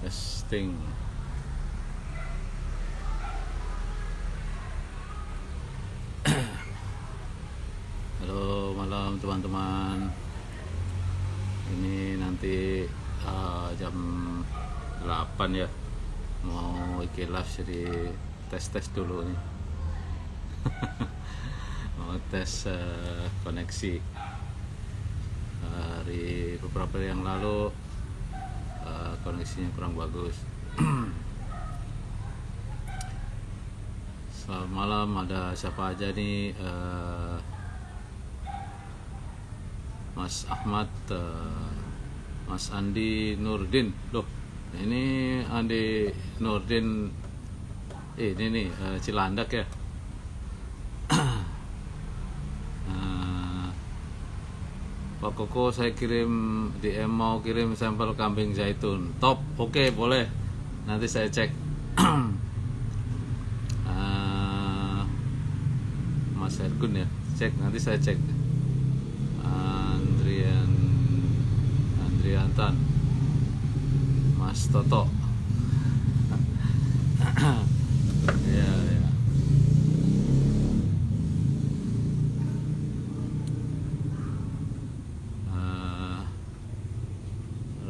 Testing. Halo malam teman-teman. Ini nanti jam 8 ya. Mau live, jadi tes dulu nih. Mau tes koneksi. Hari beberapa hari yang lalu koneksinya kurang bagus. Selamat malam, ada siapa aja nih? Mas Ahmad, Mas Andi Nurdin. Loh, ini Andi Nurdin ini nih Cilandak ya. Pak Koko, saya kirim DM, mau kirim sampel kambing zaitun. Top, oke, boleh. Nanti saya cek. Mas Ergun ya, cek, nanti saya cek. Andriantan, Mas Toto. Ya, ya.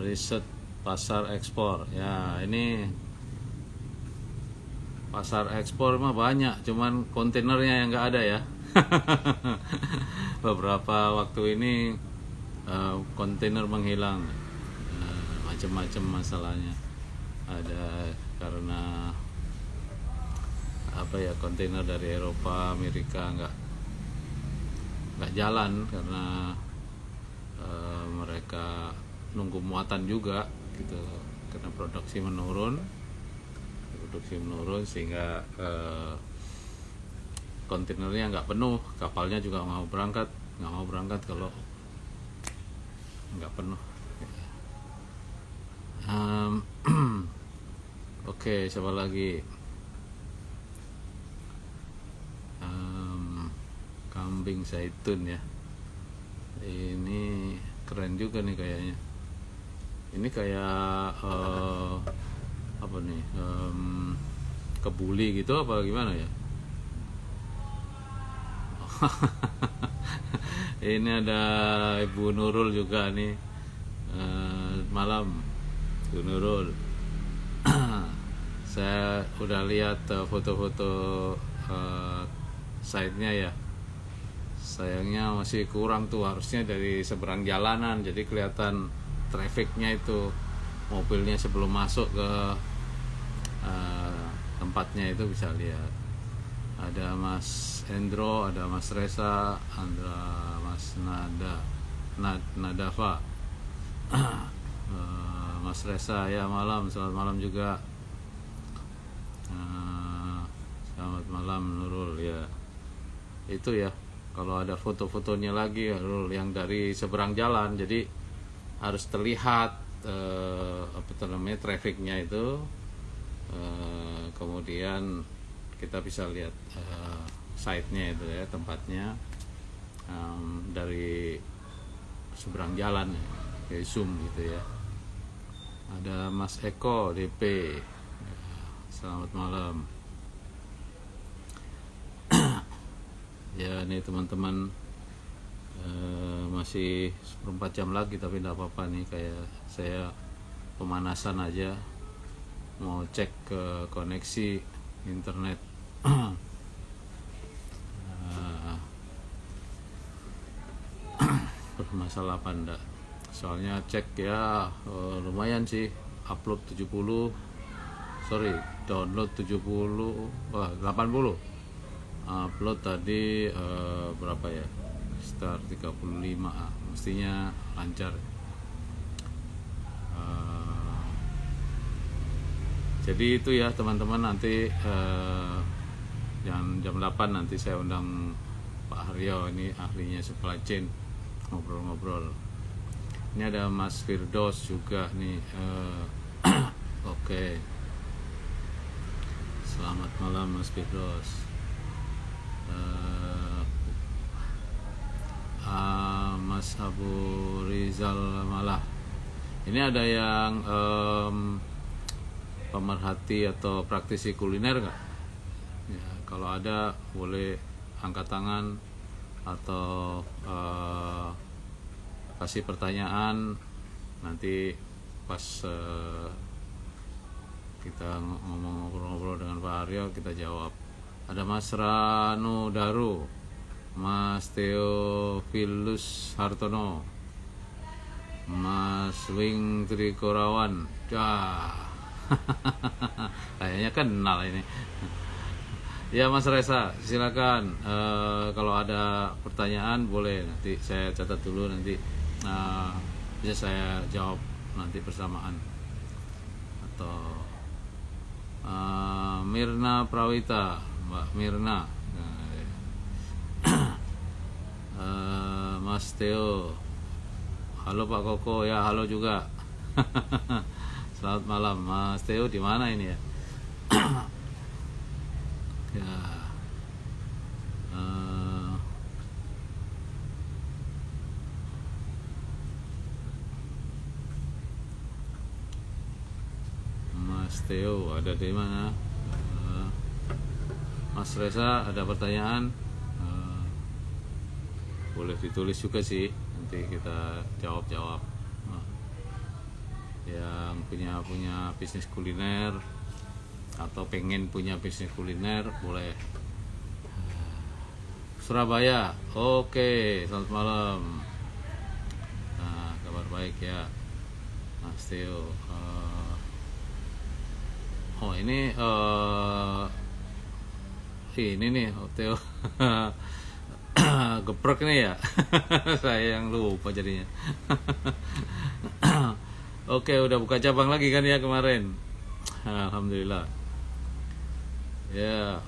Riset pasar ekspor. Ya, ini pasar ekspor mah banyak, cuman kontainernya yang nggak ada ya. Beberapa waktu ini kontainer menghilang, macam-macam masalahnya. Ada karena apa ya, kontainer dari Eropa, Amerika nggak jalan karena mereka nunggu muatan juga gitu, karena produksi menurun sehingga kontainernya nggak penuh, kapalnya juga nggak mau berangkat kalau nggak penuh. Oke, siapa lagi? Kambing zaitun ya, ini keren juga nih kayaknya. Ini kayak apa nih, kebuli gitu apa gimana ya? Ini ada Ibu Nurul juga nih. Malam Ibu Nurul. Saya udah lihat foto-foto site-nya ya. Sayangnya masih kurang tuh, harusnya dari seberang jalanan, jadi kelihatan trafficnya itu, mobilnya sebelum masuk ke tempatnya itu bisa lihat. Ada Mas Endro, ada Mas Reza, ada Mas Nadafa. Mas Reza ya, malam, selamat malam juga. Selamat malam Nurul ya. Itu ya, kalau ada foto-fotonya lagi Nurul, yang dari seberang jalan, jadi harus terlihat apa namanya, trafficnya itu, kemudian kita bisa lihat site-nya itu ya, tempatnya dari seberang jalan ya, zoom gitu ya. Ada Mas Eko DP, selamat malam. Ya, ini teman-teman, masih 4 jam lagi, tapi tidak apa-apa nih, kayak saya pemanasan aja, mau cek ke koneksi internet. Bermasalah apa enggak, soalnya cek ya, lumayan sih, download 70, 80, upload tadi berapa ya, sekitar 35, mestinya lancar. Jadi itu ya teman-teman, nanti jam 8 nanti saya undang Pak Haryo, ini ahlinya supply chain, ngobrol-ngobrol. Ini ada Mas Firdos juga nih. Oke. Selamat malam Mas Firdos. Mas Abu Rizal Malah. Ini ada yang pemerhati atau praktisi kuliner nggak? Ya, kalau ada boleh angkat tangan atau kasih pertanyaan, nanti pas kita ngobrol-ngobrol dengan Pak Aryo kita jawab. Ada Mas Ranu Daru, Mas Theophilus Hartono, Mas Wing Trikorawan. Kayaknya kenal ini. Ya Mas Reza, silakan. Kalau ada pertanyaan boleh, nanti saya catat dulu, nanti bisa saya jawab nanti bersamaan. Atau Mirna Prawita, Mbak Mirna. Mas Theo, halo Pak Koko, ya halo juga. Selamat malam Mas Theo, di mana ini ya? Ya, Mas Theo ada di mana? Mas Reza ada pertanyaan? Boleh ditulis juga sih, nanti kita jawab-jawab. Yang punya bisnis kuliner atau pengen punya bisnis kuliner boleh. Surabaya, oke, selamat malam. Nah, kabar baik ya Mas Theo. Ini nih Theo. Geprek nih ya. Saya yang lupa jadinya. Oke, udah buka cabang lagi kan ya kemarin. Alhamdulillah. Ya,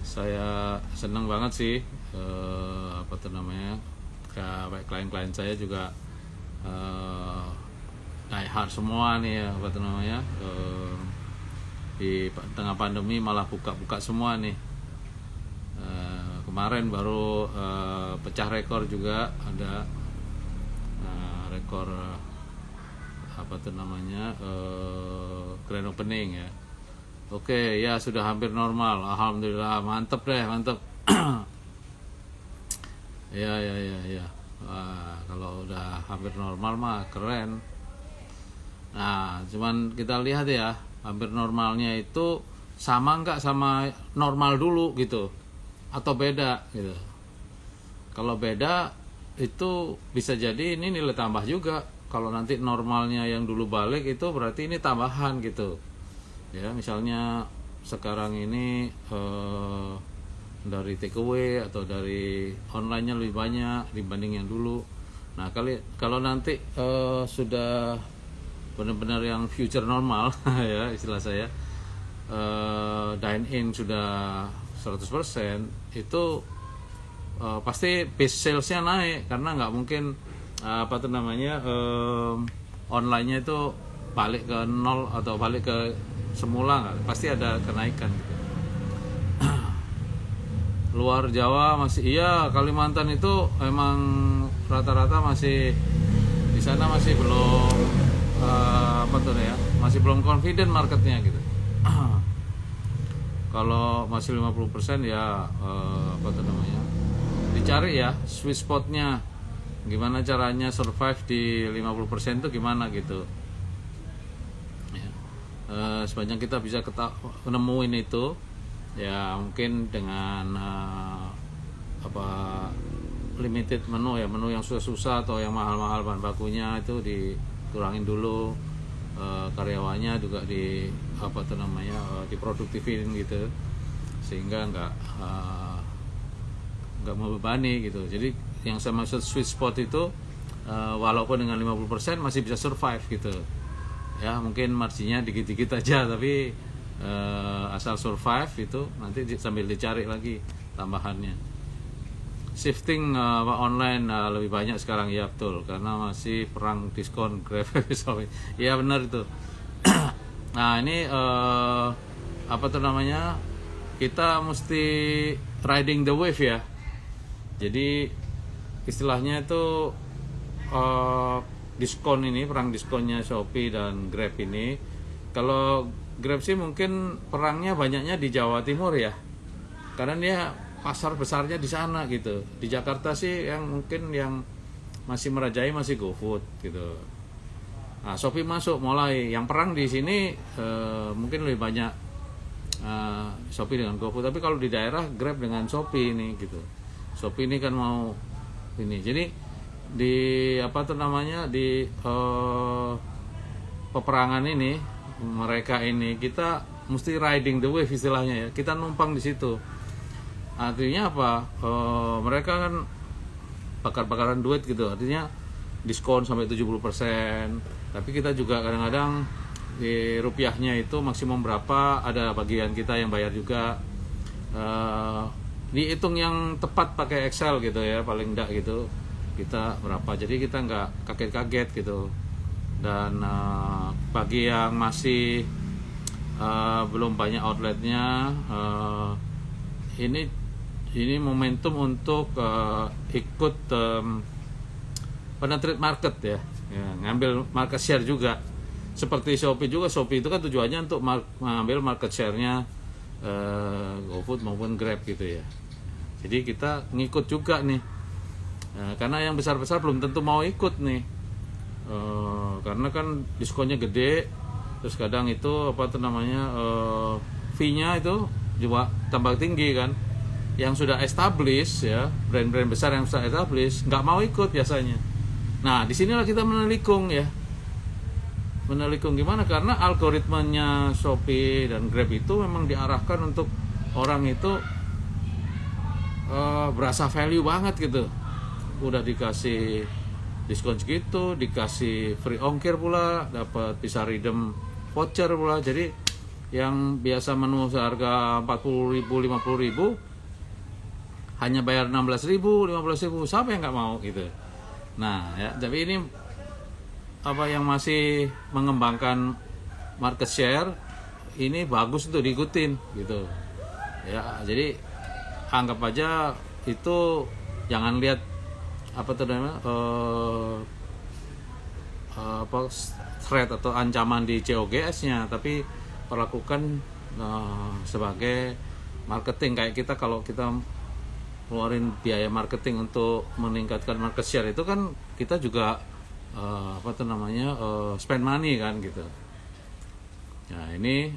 saya senang banget sih. Klien-klien saya juga hard semua nih ya, di tengah pandemi malah buka-buka semua nih. Kemarin baru pecah rekor juga, ada rekor grand opening ya. Oke, ya sudah hampir normal. Alhamdulillah, mantep deh, mantep. Ya. Wah, kalau udah hampir normal mah keren. Nah, cuman kita lihat ya, hampir normalnya itu sama nggak sama normal dulu gitu, atau beda gitu. Kalau beda itu bisa jadi ini nilai tambah juga. Kalau nanti normalnya yang dulu balik itu berarti ini tambahan gitu. Ya, misalnya sekarang ini dari takeaway atau dari online-nya lebih banyak dibanding yang dulu. Nah, kalau nanti sudah benar-benar yang future normal ya istilah saya, dine in sudah 100%, itu pasti base sales-nya naik, karena nggak mungkin online-nya itu balik ke nol atau balik ke semula, nggak, pasti ada kenaikan gitu. Luar Jawa masih, iya, Kalimantan itu emang rata-rata masih di sana masih belum masih belum confident marketnya gitu. Kalau masih 50% ya dicari ya sweet spotnya, gimana caranya survive di 50% itu gimana gitu ya. Sepanjang kita bisa nemuin itu ya, mungkin dengan limited menu ya, menu yang susah-susah atau yang mahal-mahal bahan bakunya itu dikurangin dulu, karyawannya juga diproduktifin gitu, sehingga nggak membebani gitu. Jadi yang saya maksud sweet spot itu walaupun dengan 50% masih bisa survive gitu ya, mungkin marginnya dikit-dikit aja, tapi asal survive itu nanti sambil dicari lagi tambahannya. Shifting online lebih banyak sekarang, ya betul, karena masih perang diskon Grab. Ya benar itu. Nah ini kita mesti riding the wave ya. Jadi istilahnya itu diskon ini, perang diskonnya Shopee dan Grab ini Kalau Grab sih mungkin perangnya banyaknya di Jawa Timur ya, karena dia pasar besarnya di sana gitu. Di Jakarta sih yang mungkin yang masih merajai masih GoFood gitu. Nah, Shopee masuk mulai. Yang perang di sini mungkin lebih banyak Shopee dengan GoFood. Tapi kalau di daerah Grab dengan Shopee ini gitu. Shopee ini kan mau ini. Jadi di apa tuh namanya di peperangan ini mereka ini kita mesti riding the wave istilahnya ya. Kita numpang di situ. Artinya apa? Mereka kan bakar-bakaran duit gitu. Artinya diskon sampai 70%. Tapi kita juga kadang-kadang di rupiahnya itu maksimum berapa, ada bagian kita yang bayar juga. Dihitung yang tepat pakai Excel gitu ya, paling enggak gitu. Kita berapa. Jadi kita nggak kaget-kaget gitu. Dan bagi yang masih belum banyak outletnya, ini momentum untuk ikut penetrate market ya, ngambil market share juga. Seperti Shopee juga, Shopee itu kan tujuannya untuk mengambil market share-nya GoFood maupun Grab gitu ya. Jadi kita ngikut juga nih, karena yang besar-besar belum tentu mau ikut nih. Karena kan diskonnya gede, terus kadang itu apa tuh namanya fee-nya itu juga tambah tinggi kan. Yang sudah established ya, brand-brand besar yang sudah established nggak mau ikut biasanya. Nah disinilah kita menelikung ya, menelikung gimana, karena algoritmanya Shopee dan Grab itu memang diarahkan untuk orang itu berasa value banget gitu. Udah dikasih diskon segitu, dikasih free ongkir pula, dapat bisa redeem voucher pula. Jadi yang biasa menu seharga 40.000, 50.000 hanya bayar 16.000, 15.000, siapa yang nggak mau gitu. Nah ya, tapi ini apa yang masih mengembangkan market share ini bagus untuk diikutin gitu ya. Jadi anggap aja itu, jangan lihat apa tuh namanya threat atau ancaman di COGS-nya, tapi perlakukan sebagai marketing. Kayak kita kalau kita keluarin biaya marketing untuk meningkatkan market share itu kan kita juga apa tuh namanya spend money kan gitu. Nah ini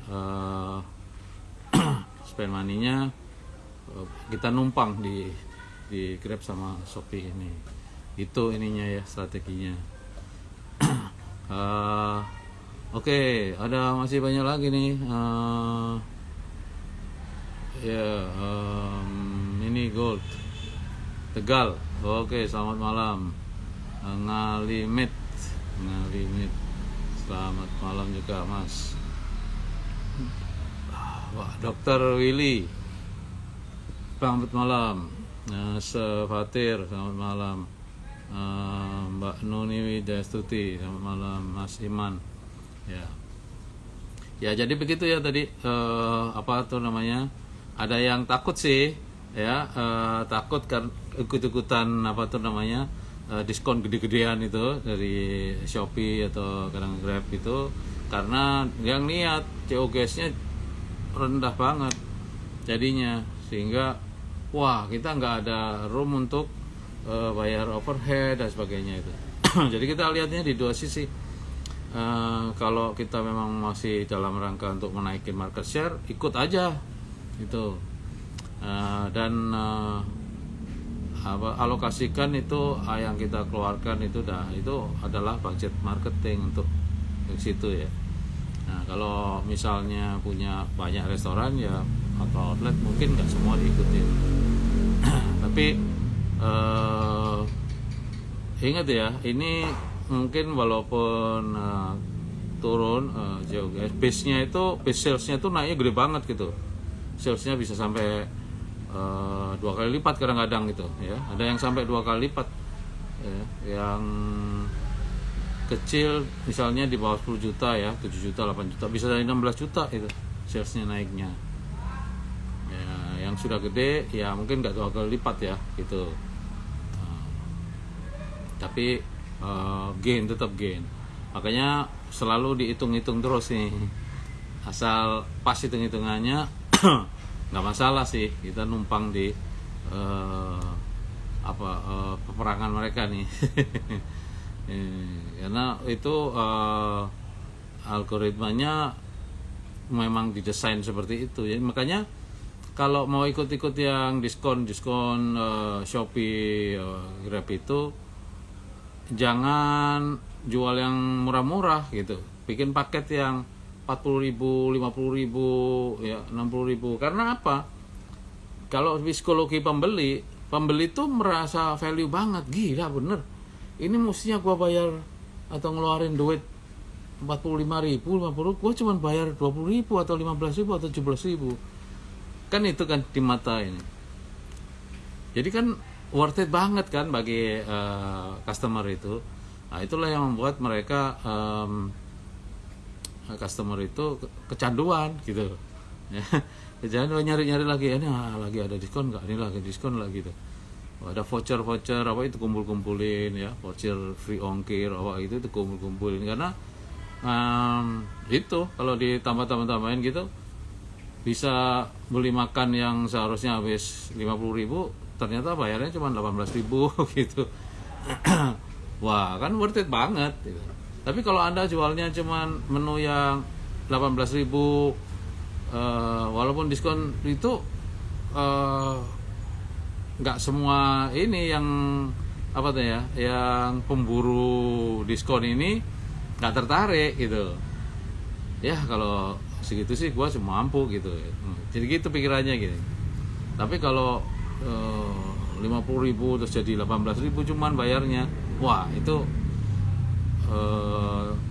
spend money-nya kita numpang di Grab sama Shopee ini. Itu ininya ya, strateginya. Oke, ada masih banyak lagi nih. Ini Gold Tegal. Oke, selamat malam. Ngalimit. Selamat malam juga Mas. Wah, Dr. Willy. Selamat malam. Sefatir, selamat malam. Mbak Nuni Widastuti, selamat malam. Mas Iman. Ya jadi begitu ya tadi. Apa tuh namanya? Ada yang takut sih, ya takut kan ikut-ikutan apa tuh namanya diskon gede-gedean itu dari Shopee atau kadang Grab itu, karena yang niat COGS-nya rendah banget jadinya, sehingga wah kita nggak ada room untuk bayar overhead dan sebagainya itu. Jadi kita lihatnya di dua sisi. Kalau kita memang masih dalam rangka untuk menaikin market share, ikut aja itu, dan alokasikan itu yang kita keluarkan itu adalah budget marketing untuk situ ya. Nah kalau misalnya punya banyak restoran ya atau outlet, mungkin nggak semua diikutin. Tapi ingat ya, ini mungkin walaupun turun base-nya itu, base sales-nya itu naiknya gede banget gitu. Salesnya bisa sampai 2 kali lipat kadang-kadang gitu ya. Ada yang sampai 2 kali lipat ya. Yang kecil misalnya di bawah 10 juta ya, 7 juta, 8 juta, bisa dari 16 juta itu salesnya naiknya ya. Yang sudah gede ya mungkin nggak 2 kali lipat ya gitu. Tapi gain, tetap gain. Makanya selalu dihitung-hitung terus nih asal pas hitung-hitungannya nggak masalah sih, kita numpang di peperangan mereka nih. Karena itu algoritmanya memang didesain seperti itu ya. Makanya kalau mau ikut-ikut yang diskon Shopee, Grab itu jangan jual yang murah-murah gitu. Bikin paket yang 40.000, 50.000, ya 60.000. Karena apa? Kalau psikologi pembeli tuh merasa value banget, gila bener. Ini mestinya gua bayar atau ngeluarin duit 45.000, 50, gua cuma bayar 20.000 atau 15.000 atau 17.000. Kan itu kan di mata ini. Jadi kan worth it banget kan bagi customer itu. Nah, itulah yang membuat mereka customer itu kecanduan gitu. Ya, kecanduan nyari-nyari lagi, ini lagi ada diskon nggak? Ini lagi diskon lagi gitu. Ada voucher apa itu kumpul-kumpulin ya, voucher free ongkir apa itu kumpul-kumpulin karena itu kalau ditambah-tambahin gitu bisa beli makan yang seharusnya habis 50.000 ternyata bayarnya cuma 18.000 gitu. Wah, kan worth it banget gitu. Tapi kalau Anda jualnya cuma menu yang 18.000 walaupun diskon itu nggak semua ini yang apa tuh ya, yang pemburu diskon ini nggak tertarik gitu. Ya kalau segitu sih gua cuma mampu gitu. Jadi gitu pikirannya gitu. Tapi kalau 50.000 terus jadi 18.000 cuman bayarnya, wah itu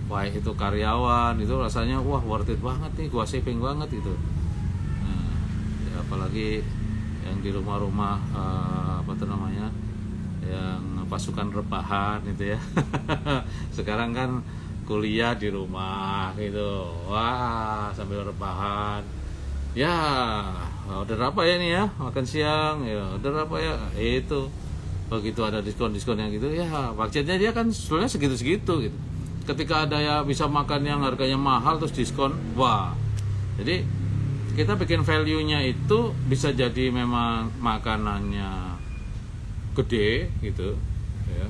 baik itu karyawan itu rasanya wah worth it banget nih, gua saving banget gitu. Nah, ya apalagi yang di rumah-rumah apa tuh namanya, yang pasukan rebahan itu ya. Sekarang kan kuliah di rumah gitu, wah sambil rebahan ya, order apa ya nih ya, makan siang ya order apa ya, itu begitu ada diskon yang gitu ya, budgetnya dia kan sebenarnya segitu gitu. Ketika ada ya bisa makan yang harganya mahal terus diskon, wah. Jadi kita bikin value-nya itu bisa jadi memang makanannya gede gitu ya,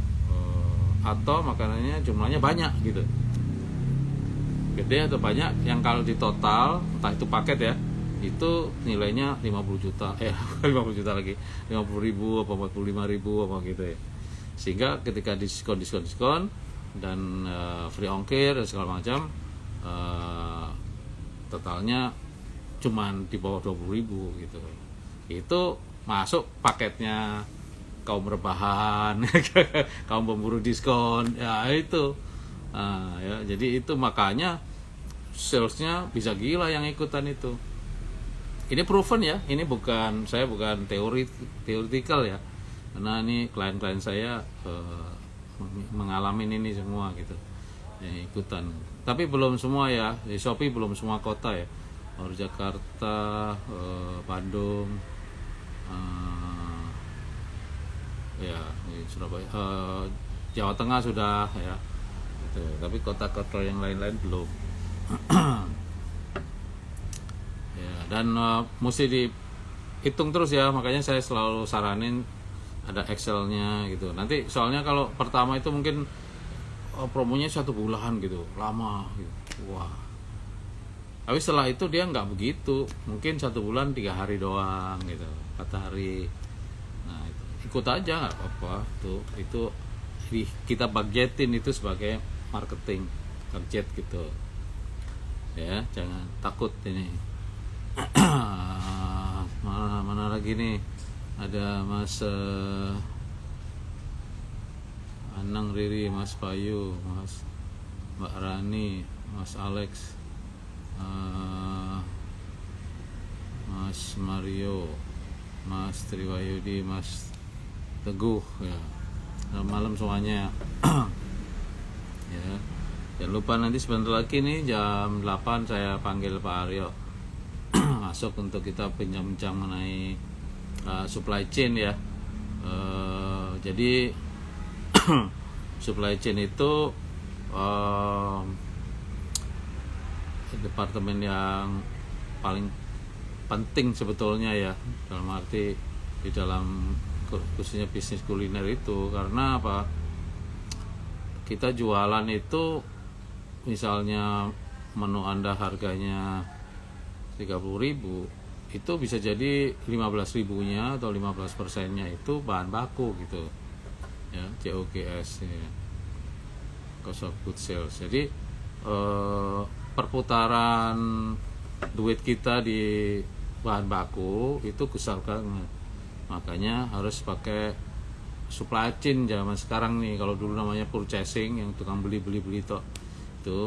atau makanannya jumlahnya banyak gitu, gede atau banyak, yang kalau di total entah itu paket ya itu nilainya 50 juta 50 juta lagi, 50.000 apa 45.000 apa gitu ya. Sehingga ketika diskon dan free ongkir dan segala macam, totalnya cuman di bawah 20.000 gitu. Itu masuk paketnya kaum rebahan, kaum pemburu diskon ya itu. Ya, jadi itu makanya salesnya bisa gila yang ikutan itu. Ini proven ya, ini saya bukan teoritikal ya, karena ini klien-klien saya mengalami ini semua gitu, ya, ikutan. Tapi belum semua ya, di Shopee belum semua kota ya, baru Jakarta, Bandung, ya Surabaya, Jawa Tengah sudah ya, gitu. Tapi kota-kota yang lain-lain belum. Ya, dan mesti dihitung terus ya, makanya saya selalu saranin ada Excel-nya gitu. Nanti soalnya kalau pertama itu mungkin promonya 1 bulan gitu, lama gitu. Wah. Tapi setelah itu dia nggak begitu, mungkin 1 bulan 3 hari doang gitu, 4 hari. Nah itu ikut aja nggak apa-apa tuh, itu kita budgetin itu sebagai marketing budget gitu. Ya jangan takut ini. mana lagi nih, ada Mas Anang Riri, Mas Bayu, Mbak Rani, Mas Alex, Mas Mario, Mas Triwayudi, Mas Teguh ya. Selamat malam semuanya. Ya, jangan lupa nanti sebentar lagi nih jam 8 saya panggil Pak Aryo masuk untuk kita bincang-bincang mengenai supply chain ya. Jadi supply chain itu departemen yang paling penting sebetulnya ya, dalam arti di dalam khususnya bisnis kuliner itu. Karena apa, kita jualan itu misalnya menu Anda harganya 30.000, itu bisa jadi 15.000-nya atau 15%-nya itu bahan baku gitu ya, COGS ya, cost of goods sales. Jadi perputaran duit kita di bahan baku itu besar banget, makanya harus pakai supply chain zaman sekarang nih. Kalau dulu namanya purchasing, yang tukang beli itu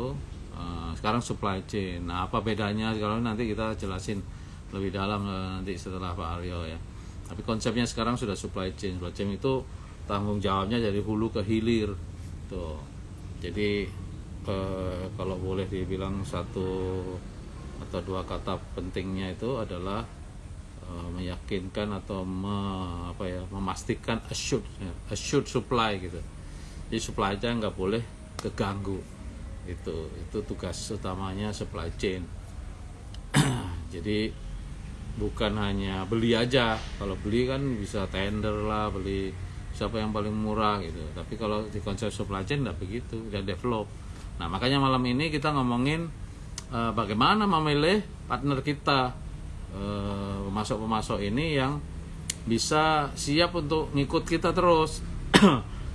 sekarang supply chain. Nah, apa bedanya? Kalau nanti kita jelasin lebih dalam nanti setelah Pak Aryo ya. Tapi konsepnya sekarang sudah supply chain. Supply chain itu tanggung jawabnya dari hulu ke hilir tuh. Jadi kalau boleh dibilang satu atau dua kata pentingnya itu adalah meyakinkan atau memastikan assured supply gitu. Jadi supply chain nggak boleh keganggu. Itu tugas utamanya supply chain. Jadi bukan hanya beli aja. Kalau beli kan bisa tender lah, beli siapa yang paling murah gitu. Tapi kalau di konsep supply chain nggak begitu, udah develop. Nah, makanya malam ini kita ngomongin bagaimana memilih partner kita, pemasok-pemasok ini yang bisa siap untuk ngikut kita terus.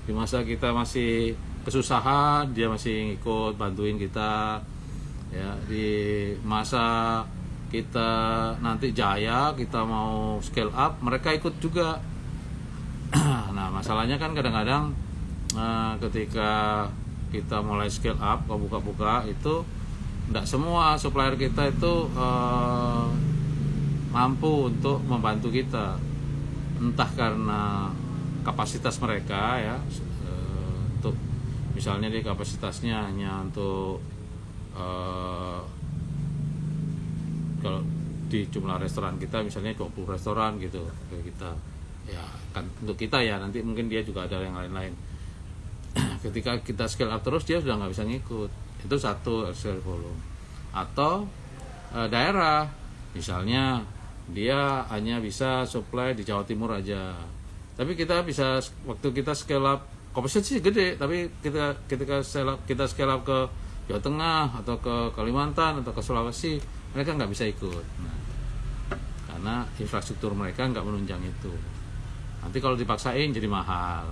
Di masa kita masih kesusahan, dia masih ngikut bantuin kita ya. Di masa kita nanti jaya, kita mau scale up, mereka ikut juga. Nah, masalahnya kan kadang-kadang ketika kita mulai scale up, buka-buka itu tidak semua supplier kita itu mampu untuk membantu kita, entah karena kapasitas mereka ya, untuk misalnya di kapasitasnya hanya untuk kalau di jumlah restoran kita misalnya 20 restoran gitu kayak kita ya, kan untuk kita ya, nanti mungkin dia juga ada yang lain-lain. Ketika kita scale up terus, dia sudah nggak bisa ngikut. Itu satu, scale volume. Atau daerah misalnya dia hanya bisa supply di Jawa Timur aja, tapi kita bisa, waktu kita scale up, kapasitas sih gede, tapi ketika kita scale up ke Jawa Tengah atau ke Kalimantan atau ke Sulawesi, mereka nggak bisa ikut. Nah, karena infrastruktur mereka nggak menunjang itu. Nanti kalau dipaksain jadi mahal.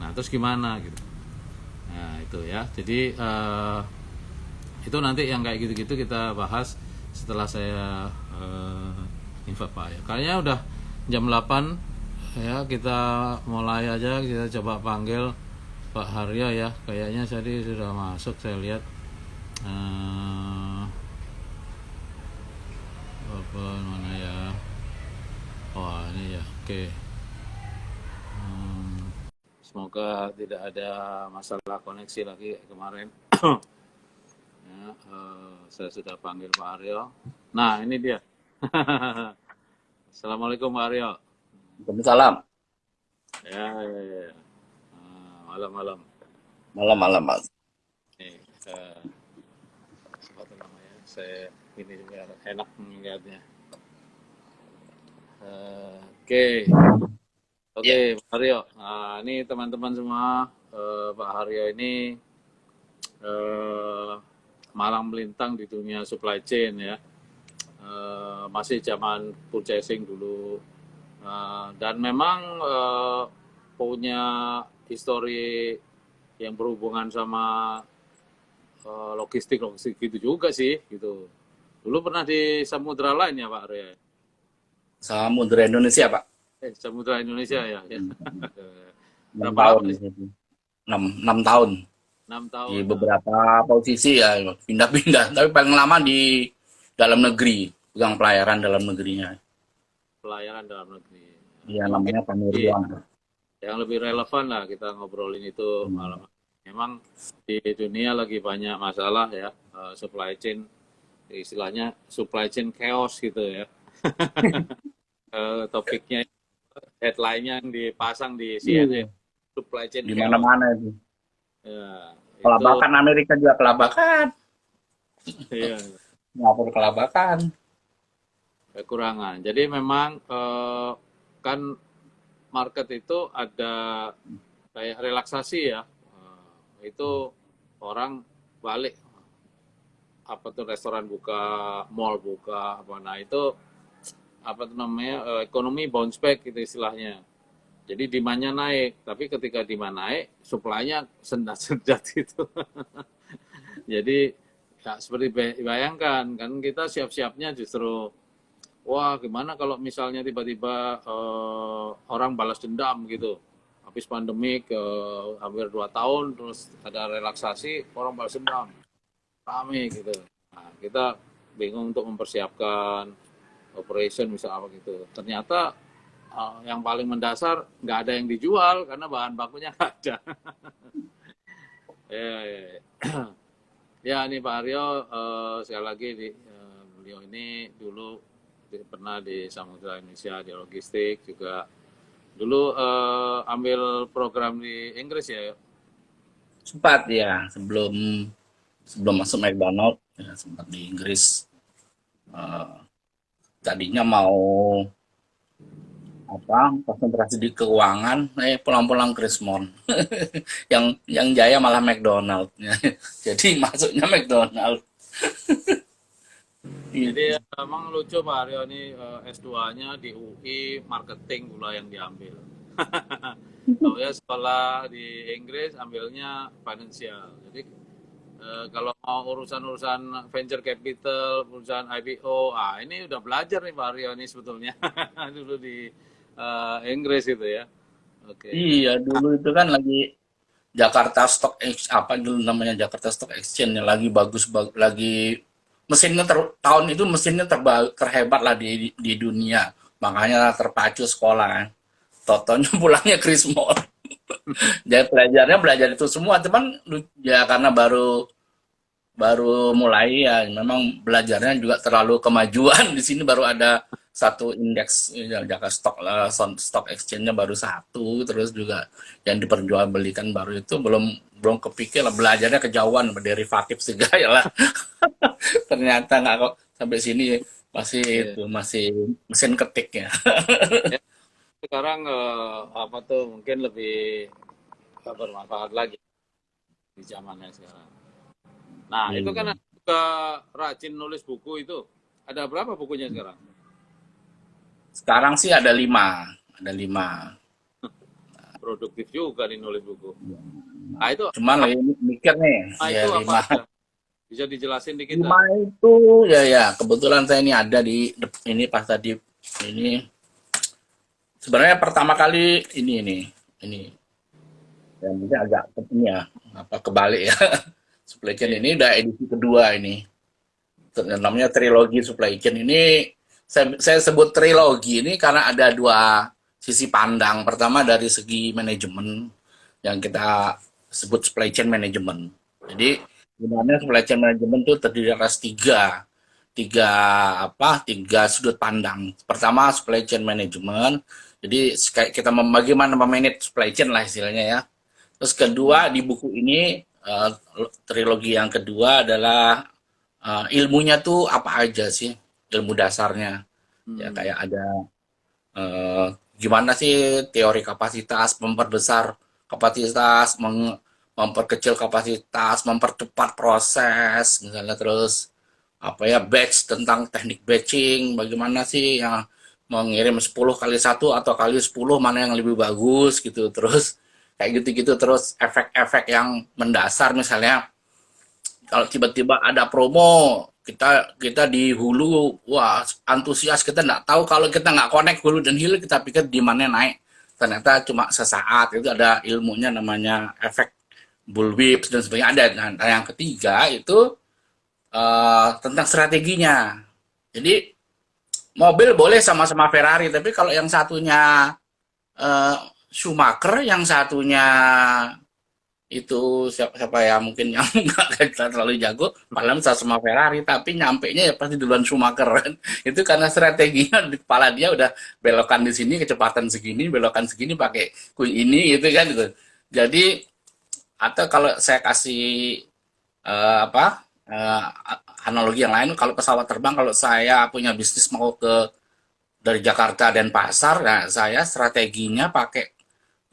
Nah, terus gimana gitu? Nah, itu ya. Jadi itu nanti yang kayak gitu-gitu kita bahas setelah saya info Pak ya. Kayaknya udah jam 8 ya, kita mulai aja. Kita coba panggil Pak Haryo ya. Kayaknya tadi sudah masuk, saya lihat. Apa mana ya? Oh, ini ya. Oke. Semoga tidak ada masalah koneksi lagi kemarin. Ya, saya sudah panggil Pak Aryo. Nah, ini dia. Assalamualaikum Pak Aryo. Waalaikumsalam. Ya. Malam-malam. Malam-malam, Mas. Nih, apa namanya? Saya ini juga enak melihatnya. Oke. Oke, Pak Haryo. Nah, ini teman-teman semua, Pak Haryo ini malang melintang di dunia supply chain ya. Masih zaman purchasing dulu. Dan memang punya histori yang berhubungan sama logistik gitu juga sih gitu. Dulu pernah di Samudra Line ya Pak Haryo? Samudra Indonesia, Pak. Samudra Indonesia ya. 6 Berapa tahun lama? di situ. 6 tahun. 6 tahun. Di beberapa posisi ya, pindah-pindah. Tapi paling lama di dalam negeri, pegang pelayaran dalam negerinya. Pelayaran dalam negeri. Iya, namanya Panirian. Yang lebih relevan lah kita ngobrolin itu malam. Memang di dunia lagi banyak masalah ya, supply chain, istilahnya supply chain chaos gitu ya. Topiknya, headline-nya yang dipasang di CNN, supply chain Di chaos. mana-mana itu. Ya, Kelabakan Amerika juga kelabakan. Iya. ngapur kelabakan. kekurangan. Jadi memang kan market itu ada kayak relaksasi ya. Itu orang balik apa tuh restoran buka, mall buka apa. Nah, itu apa tuh namanya ekonomi bounce back gitu istilahnya. Jadi demand-nya naik, tapi ketika demand naik, supply-nya sendat-sendat itu. Jadi ya seperti bayangkan kan kita siap-siapnya justru wah gimana kalau misalnya tiba-tiba orang balas dendam gitu. Habis pandemik hampir 2 tahun terus ada relaksasi orang balas dendam rame gitu. Nah, kita bingung untuk mempersiapkan operation misal apa gitu. Ternyata yang paling mendasar nggak ada yang dijual karena bahan bakunya nggak ada. Ya, ya, ya. Ya, ini Pak Aryo, sekali lagi beliau ini dulu pernah di Samudra Indonesia di logistik juga. Dulu ambil program di Inggris ya. Sempat ya sebelum sebelum masuk McDonald ya, sempat di Inggris. Eh, Tadinya mau apa konsentrasi di keuangan, pulang-pulang Krismon. Yang jaya malah McDonald. Jadi masuknya McDonald. Jadi Itu. emang lucu Pak Aryo ini S2-nya di UI marketing pula yang diambil. Kalau ya sekolah di Inggris ambilnya financial. Jadi kalau mau urusan-urusan venture capital, urusan IPO, ini udah belajar nih Pak Aryo ini sebetulnya dulu di Inggris itu ya. Oke. Iya, dulu itu kan lagi Jakarta Stock Exchange, apa dulu namanya, Jakarta Stock Exchange yang lagi bagus, lagi mesinnya tahun itu mesinnya terhebat lah di dunia, makanya terpacu sekolah kan. Totonya pulangnya Krismon. Jadi belajarnya belajar itu semua, cuman ya karena baru baru mulai ya, memang belajarnya juga terlalu kemajuan. Di sini baru ada satu indeks ya, Jakarta Stock Exchange-nya baru satu, terus juga yang diperjualbelikan baru itu belum belum kepikir lah, belajarnya kejauhan derivatif segala lah. Ternyata nggak kok sampai sini masih Iya. itu masih mesin ketik ya. Ya, sekarang apa tuh mungkin lebih bermanfaat lagi di zamannya sekarang. Nah, itu kan Hmm. juga rajin nulis buku itu. Ada berapa bukunya sekarang? Sekarang sih ada lima. Produktif juga nih nulis buku. Nah, itu Cuman lagi mikir nih, nah, ya itu apa lima. aja? Bisa dijelasin di kita. Lima itu ya kebetulan saya ini ada di ini pas tadi ini sebenarnya pertama kali ini yang mungkin agak ini ya apa kebalik ya. Supply chain Iya. ini udah edisi kedua ini. Namanya trilogi supply chain ini, saya sebut trilogi ini karena ada dua sisi pandang. Pertama dari segi manajemen yang kita sebut supply chain management. Jadi sebenarnya supply chain management itu terdiri atas tiga tiga sudut pandang. Pertama supply chain management. Jadi kayak kita bagaimana memanage supply chain lah istilahnya ya. Terus kedua di buku ini trilogi yang kedua adalah ilmunya tuh apa aja sih, ilmu dasarnya. Ya Hmm. kayak ada gimana sih teori kapasitas, memperbesar kapasitas, memperkecil kapasitas, mempercepat proses, misalnya terus apa ya batch tentang teknik batching, bagaimana sih yang mengirim 10 kali satu atau kali 10 mana yang lebih bagus gitu, terus kayak gitu-gitu, terus efek-efek yang mendasar misalnya kalau tiba-tiba ada promo kita kita di hulu, wah antusias, kita nggak tahu kalau kita nggak connect hulu dan hilir, kita pikir di mana naik, ternyata cuma sesaat. Itu ada ilmunya namanya efek bullwhip dan sebagainya ada. Nah, yang ketiga itu tentang strateginya. Jadi mobil boleh sama-sama Ferrari, tapi kalau yang satunya eh, Schumacher, yang satunya itu siapa ya mungkin yang nggak terlalu jago malam sama Ferrari, tapi nyampe nya ya pasti duluan Schumacher kan. Itu karena strateginya di kepala dia udah belokan di sini kecepatan segini, belokan segini pakai kuin ini gitu kan gitu. Jadi atau kalau saya kasih apa analogi yang lain, kalau pesawat terbang, kalau saya punya bisnis mau ke dari Jakarta dan Pasar, nah saya strateginya pakai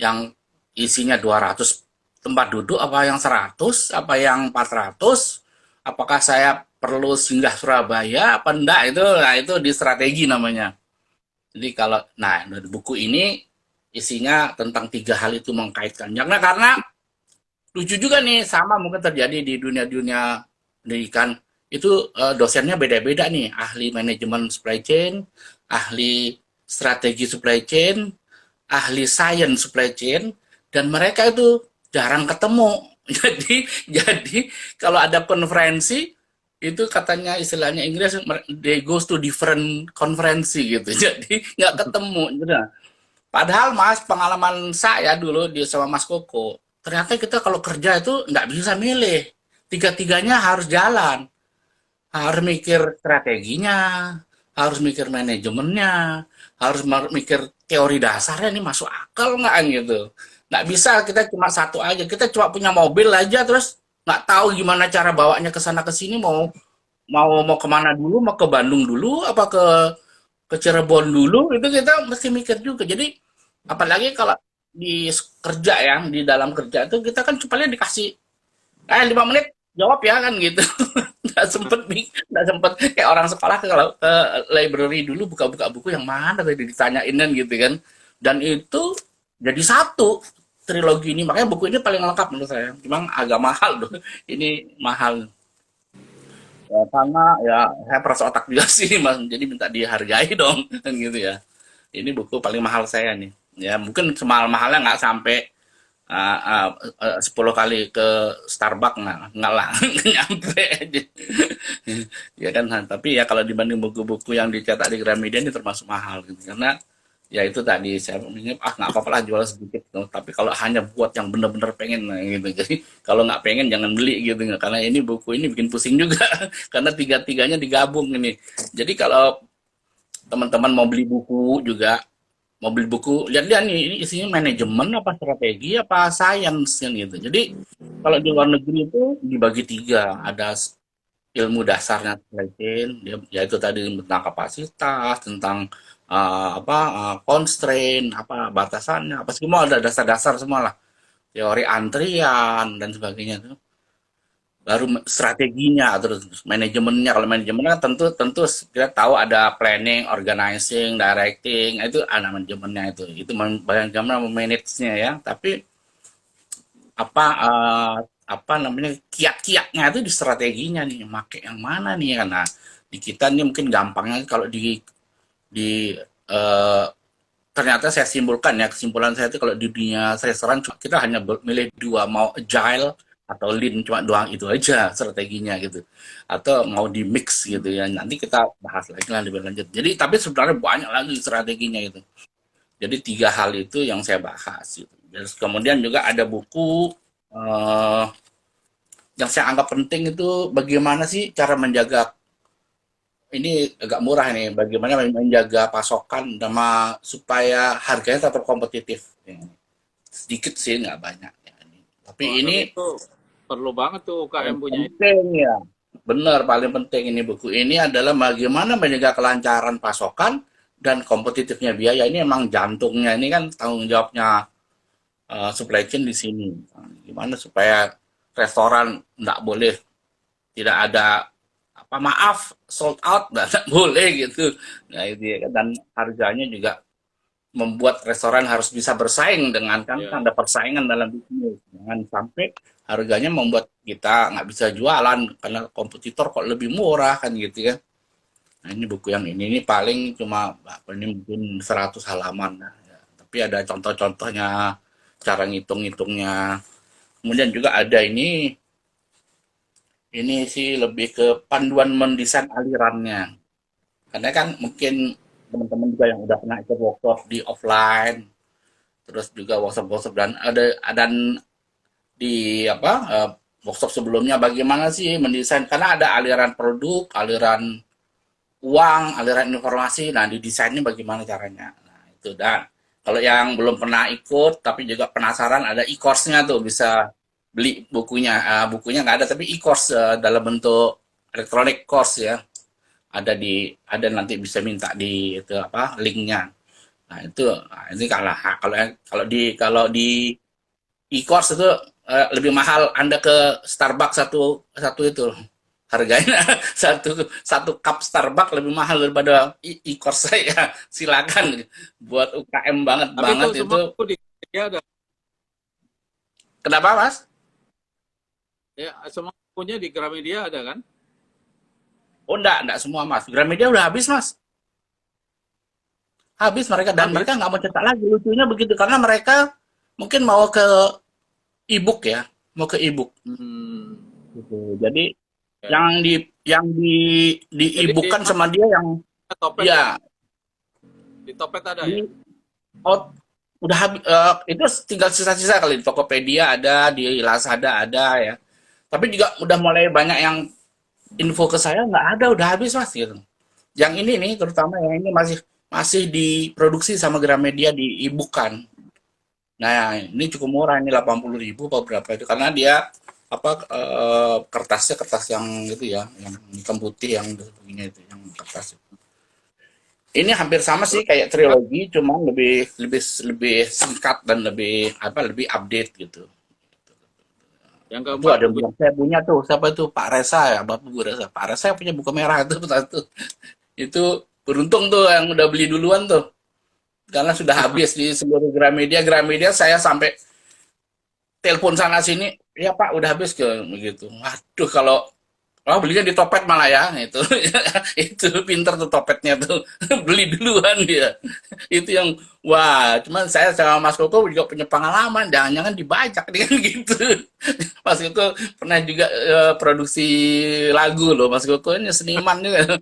yang isinya 200 tempat duduk, apa yang 100, apa yang 400, apakah saya perlu singgah Surabaya apa enggak, itu nah itu di strategi namanya. Jadi kalau nah dari buku ini isinya tentang tiga hal itu mengkaitkan. Karena lucu juga nih, sama mungkin terjadi di dunia-dunia pendidikan itu, dosennya beda-beda nih, ahli manajemen supply chain, ahli strategi supply chain, ahli science supply chain, dan mereka itu jarang ketemu. Jadi kalau ada konferensi itu katanya istilahnya Inggris, they goes to different konferensi gitu. Jadi nggak ketemu gitu. Padahal Mas, pengalaman saya dulu di sama Mas Koko, ternyata kita kalau kerja itu nggak bisa milih. Tiga-tiganya harus jalan. Harus mikir strateginya, harus mikir manajemennya, harus mikir teori dasarnya ini masuk akal nggak gitu. Nggak bisa kita cuma satu aja. Kita cuma punya mobil aja terus nggak tahu gimana cara bawanya ke sana ke sini, mau mau kemana dulu, mau ke Bandung dulu, apa ke Cirebon dulu, itu kita mesti mikir juga. Jadi apalagi kalau di kerja ya, di dalam kerja itu kita kan cuma dikasih 5 menit jawab ya kan gitu. Nggak sempet nih, nggak sempet kayak orang sekolah kalau ke library dulu buka-buka buku yang mana tadi ditanyain kan gitu kan. Dan itu jadi satu trilogi ini, makanya buku ini paling lengkap menurut saya. Memang agak mahal loh, ini mahal. Ya, karena ya saya peras otak juga sih mas, jadi minta dihargai dong kan gitu ya. Ini buku paling mahal saya nih. Ya mungkin semahal-mahalnya nggak sampai 10 kali ke Starbucks, nggak lah, nggak nyampe aja. Ya kan, tapi ya kalau dibanding buku-buku yang dicetak di Gramedia ini termasuk mahal gitu, karena ya itu tadi saya ingin nggak apa-apa lah jual sedikit gitu. Tapi kalau hanya buat yang bener-bener pengen nah, gitu, jadi kalau nggak pengen jangan beli gitu, karena ini buku ini bikin pusing juga karena tiga-tiganya digabung ini. Jadi kalau teman-teman mau beli buku juga, mau beli buku, lihat-lihat nih, ini isinya manajemen apa strategi apa sains kan gitu. Jadi kalau di luar negeri itu dibagi tiga, ada ilmu dasarnya supply chain, yaitu tadi tentang kapasitas, tentang constraint, apa batasannya, apa semua ada dasar-dasar semua lah, teori antrian dan sebagainya tuh. Baru strateginya, terus manajemennya. Kalau manajemen kan tentu tentu kita tahu ada planning, organizing, directing, itu manajemennya itu bagaimana memanage-nya ya. Tapi apa apa namanya kiat-kiatnya itu di strateginya nih, make yang mana nih karena di kita nih mungkin gampangnya kalau di eh, ternyata saya simpulkan ya, kesimpulan saya itu kalau di dunia restoran kita hanya milih dua, mau agile atau lean, cuma doang itu aja strateginya gitu, atau mau di mix gitu ya, nanti kita bahas lagi lah lebih lanjut. Jadi tapi sebenarnya banyak lagi strateginya itu. Jadi tiga hal itu yang saya bahas gitu. Terus kemudian juga ada buku eh, yang saya anggap penting itu, bagaimana sih cara menjaga, ini agak murah nih, bagaimana menjaga pasokan sama supaya harganya tetap kompetitif. Sedikit sih, nggak banyak ya. Tapi Wah, ini tapi itu perlu banget tuh UKM paling punya itu. penting ya. Benar, paling penting ini buku ini adalah bagaimana menjaga kelancaran pasokan dan kompetitifnya biaya. Ini emang jantungnya, ini kan tanggung jawabnya supply chain di sini. Gimana supaya restoran nggak boleh tidak ada apa, maaf, sold out nggak boleh gitu. Nah itu ya kan. Dan harganya juga membuat restoran harus bisa bersaing dengan, kan Ya. ada persaingan dalam bisnis. Jangan sampai harganya membuat kita nggak bisa jualan karena kompetitor kok lebih murah kan gitu ya. Nah ini buku yang ini paling cuma apa, ini mungkin 100 halaman. Nah, ya. Tapi ada contoh-contohnya, cara ngitung-ngitungnya. Kemudian juga ada ini sih lebih ke panduan mendesain alirannya. Karena kan mungkin teman-teman juga yang udah pernah ikut workshop di offline, terus juga workshop-workshop, dan dan di apa workshop sebelumnya bagaimana sih mendesain, karena ada aliran produk, aliran uang, aliran informasi. Nah, di desainnya bagaimana caranya. Nah, itu. Dan kalau yang belum pernah ikut tapi juga penasaran, ada e-course-nya tuh, bisa beli bukunya. Bukunya nggak ada tapi e-course dalam bentuk electronic course ya. Ada nanti bisa minta di itu apa linknya. Nah itu, nah, ini kalau di e-course itu lebih mahal Anda ke Starbucks satu satu itu harganya satu satu cup Starbucks lebih mahal daripada e-course saya. Silakan buat UKM banget Tapi itu banget semua itu. buku di dia ada. Kenapa Mas? Ya, semua bukunya di Gramedia ada kan? Oh enggak semua Mas. Gramedia udah habis Mas. Habis mereka dan Habis. mereka nggak mau cetak lagi. Lucunya begitu karena mereka mungkin mau ke e-book ya, mau ke e-book. Hmm. Gitu. Jadi Ya. yang di Jadi di e-book kan sama dia yang Topet ya? ya Di Topet ada ya? ini out udah habis itu tinggal sisa-sisa kali di Tokopedia ada, di Lazada ada ya. Tapi juga udah mulai banyak yang info ke saya nggak ada, udah habis Mas gitu. Yang ini nih terutama yang ini masih masih diproduksi sama Gramedia di e-book kan. Nah, ini cukup murah ini 80.000 apa berapa itu karena dia apa kertasnya kertas yang itu ya, yang hitam putih yang begini itu, yang kertas. Ini hampir sama sih kayak trilogi, cuma lebih lebih lebih singkat dan lebih apa lebih update gitu. Yang Itu keempat ada buku. yang saya punya tuh, siapa tuh Pak Resa ya, Bapak Bu Resa. Pak Resa punya buku merah itu satu. Itu beruntung tuh yang udah beli duluan tuh. Karena sudah habis di seluruh Gramedia. Gramedia saya sampai telepon sana sini, ya Pak udah habis ke begitu. Waduh kalau oh belinya di Topet malah ya itu itu pinter tuh Topetnya tuh beli duluan dia itu yang wah cuman saya sama Mas Koko juga punya pengalaman jangan-jangan dibajak dengan gitu. Mas Koko pernah juga produksi lagu loh Mas Koko ini seniman juga